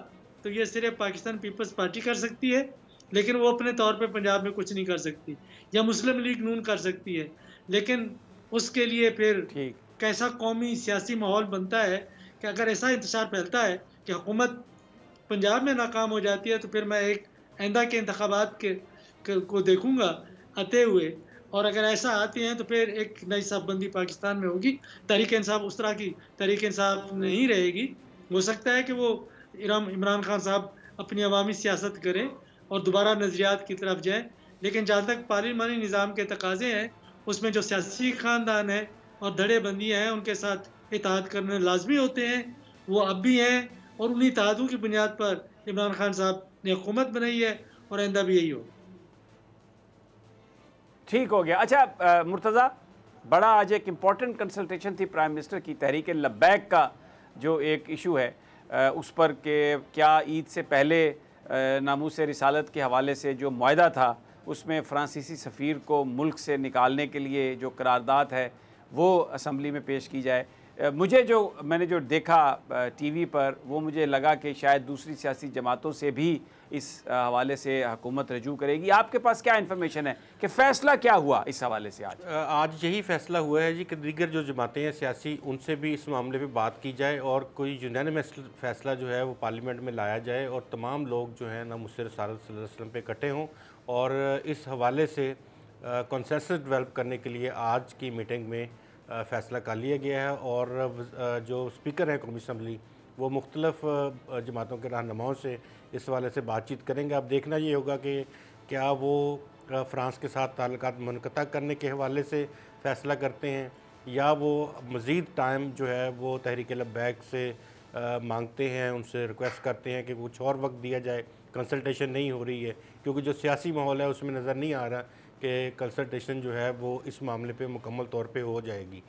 तो ये सिर्फ पाकिस्तान पीपल्स पार्टी कर सकती है, लेकिन वो अपने तौर पे पंजाब में कुछ नहीं कर सकती, या मुस्लिम लीग नून कर सकती है। लेकिन उसके लिए फिर कैसा कौमी सियासी माहौल बनता है कि अगर ऐसा इंतशार फैलता है कि हुकूमत पंजाब में नाकाम हो जाती है, तो फिर मैं एक आइंदा के इंतखाबात को देखूंगा आते हुए, और अगर ऐसा आते हैं तो फिर एक नई साफबंदी पाकिस्तान में होगी। तहरीक इंसाफ उस तरह की तहरीक इंसाफ नहीं रहेगी। हो सकता है कि वो इमरान खान साहब अपनी अवामी सियासत करें और दोबारा नज़रियात की तरफ जाएं, लेकिन जहाँ तक पार्लिमानी निज़ाम के तकाजे हैं, उसमें जो सियासी ख़ानदान है और धड़ेबंदियाँ हैं, उनके साथ इत्तेहाद करने लाजमी होते हैं, वो अब भी हैं, और उन्हीं इत्तेहादों की बुनियाद पर इमरान खान साहब ने हुकूमत बनाई है, और आइंदा भी यही हो। ठीक हो गया। अच्छा मुर्तज़ा, बड़ा आज एक इम्पॉर्टेंट कंसल्टेशन थी प्राइम मिनिस्टर की, तहरीक लब्बैक का जो एक इशू है उस पर कि क्या ईद से पहले नामूस रिसालत के हवाले से जो मुआहदा था उसमें फ़्रांसीसी सफ़ीर को मुल्क से निकालने के लिए जो करारदाद है वो असम्बली में पेश की जाए। मैंने जो देखा टीवी पर, वो मुझे लगा कि शायद दूसरी सियासी जमातों से भी इस हवाले से हुकूमत रजू करेगी। आपके पास क्या इन्फॉर्मेशन है कि फ़ैसला क्या हुआ इस हवाले से? आज यही फ़ैसला हुआ है जी कि दीगर जो जमातें हैं सियासी, उनसे भी इस मामले पे बात की जाए और कोई यूनानिमस फ़ैसला जो है वो पार्लियामेंट में लाया जाए, और तमाम लोग जो हैं नामूस रिसालत सल्लल्लाहु अलैहि वसल्लम पे इकट्ठे हों, और इस हवाले से कंसेंसस डेवलप करने के लिए आज की मीटिंग में फ़ैसला कर लिया गया है। और जो स्पीकर हैं कौमी असम्बली, वो मुख्तलिफ़ जमातों के रहनुमाओं से इस हवाले से बातचीत करेंगे। अब देखना ये होगा कि क्या वो फ़्रांस के साथ ताल्लुकात मुनक़ता करने के हवाले से फ़ैसला करते हैं, या वो मज़ीद टाइम जो है वो तहरीक लब्बैक से मांगते हैं, उनसे रिक्वेस्ट करते हैं कि कुछ और वक्त दिया जाए। कंसल्टेशन नहीं हो रही है, क्योंकि जो सियासी माहौल है उसमें नज़र नहीं आ रहा कि कंसल्टेशन जो है वो इस मामले पे मुकम्मल तौर पे हो जाएगी।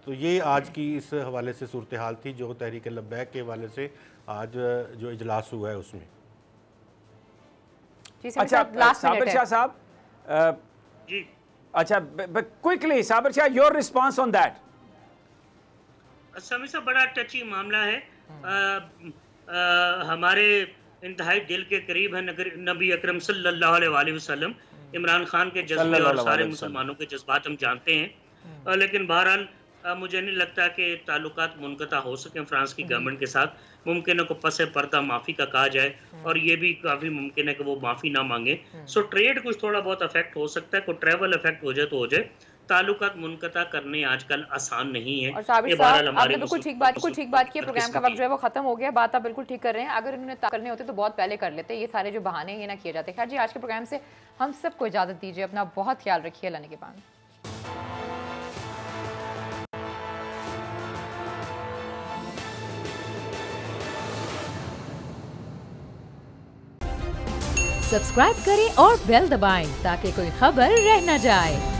तो ये आज की इस हवाले से सूरत हाल थी जो तहरीक लब्बैक के हवाले से आज जो इजलास हुआ है उसमें। अच्छा साबिर शाह साहब, जी अच्छा quickly Sabir Shah, your response on that. समी साहब, बड़ा टची मामला है। हमारे इंतहाई दिल के करीब है नबी अकरम सल्लल्लाहु अलैहि वसल्लम। इमरान खान के जज्बे और सारे मुसलमानों के जज्बात हम जानते हैं, लेकिन बहरहाल मुझे नहीं लगता कि ताल्लुकात मुनक़ता हो सकें फ्रांस की गवर्नमेंट के साथ। मुमकिन है को पसे पर्दा माफ़ी का कहा जाए, और ये भी काफ़ी मुमकिन है कि वो माफ़ी ना मांगे। सो ट्रेड कुछ थोड़ा बहुत अफेक्ट हो सकता है, कोई ट्रैवल अफेक्ट हो जाए तो हो जाए। ताल्लुकात मुनक़ता करने आजकल आसान नहीं है। और साबिर साहब, आपने बिल्कुल ठीक बात की। प्रोग्राम का वक्त जो है वो खत्म हो गया। बात आप बिल्कुल ठीक कर रहे हैं। अगर इन्होंने करने होते तो बहुत पहले कर लेते। ये सारे जो बहाने हैं ये ना किए जाते। खैर जी, आज के प्रोग्राम से हम सबको इजाज़त दीजिए। अपना बहुत ख्याल रखिए। अल्लाह के पास। सब्सक्राइब करें और बेल दबाएं ताकि कोई खबर रह न जाए।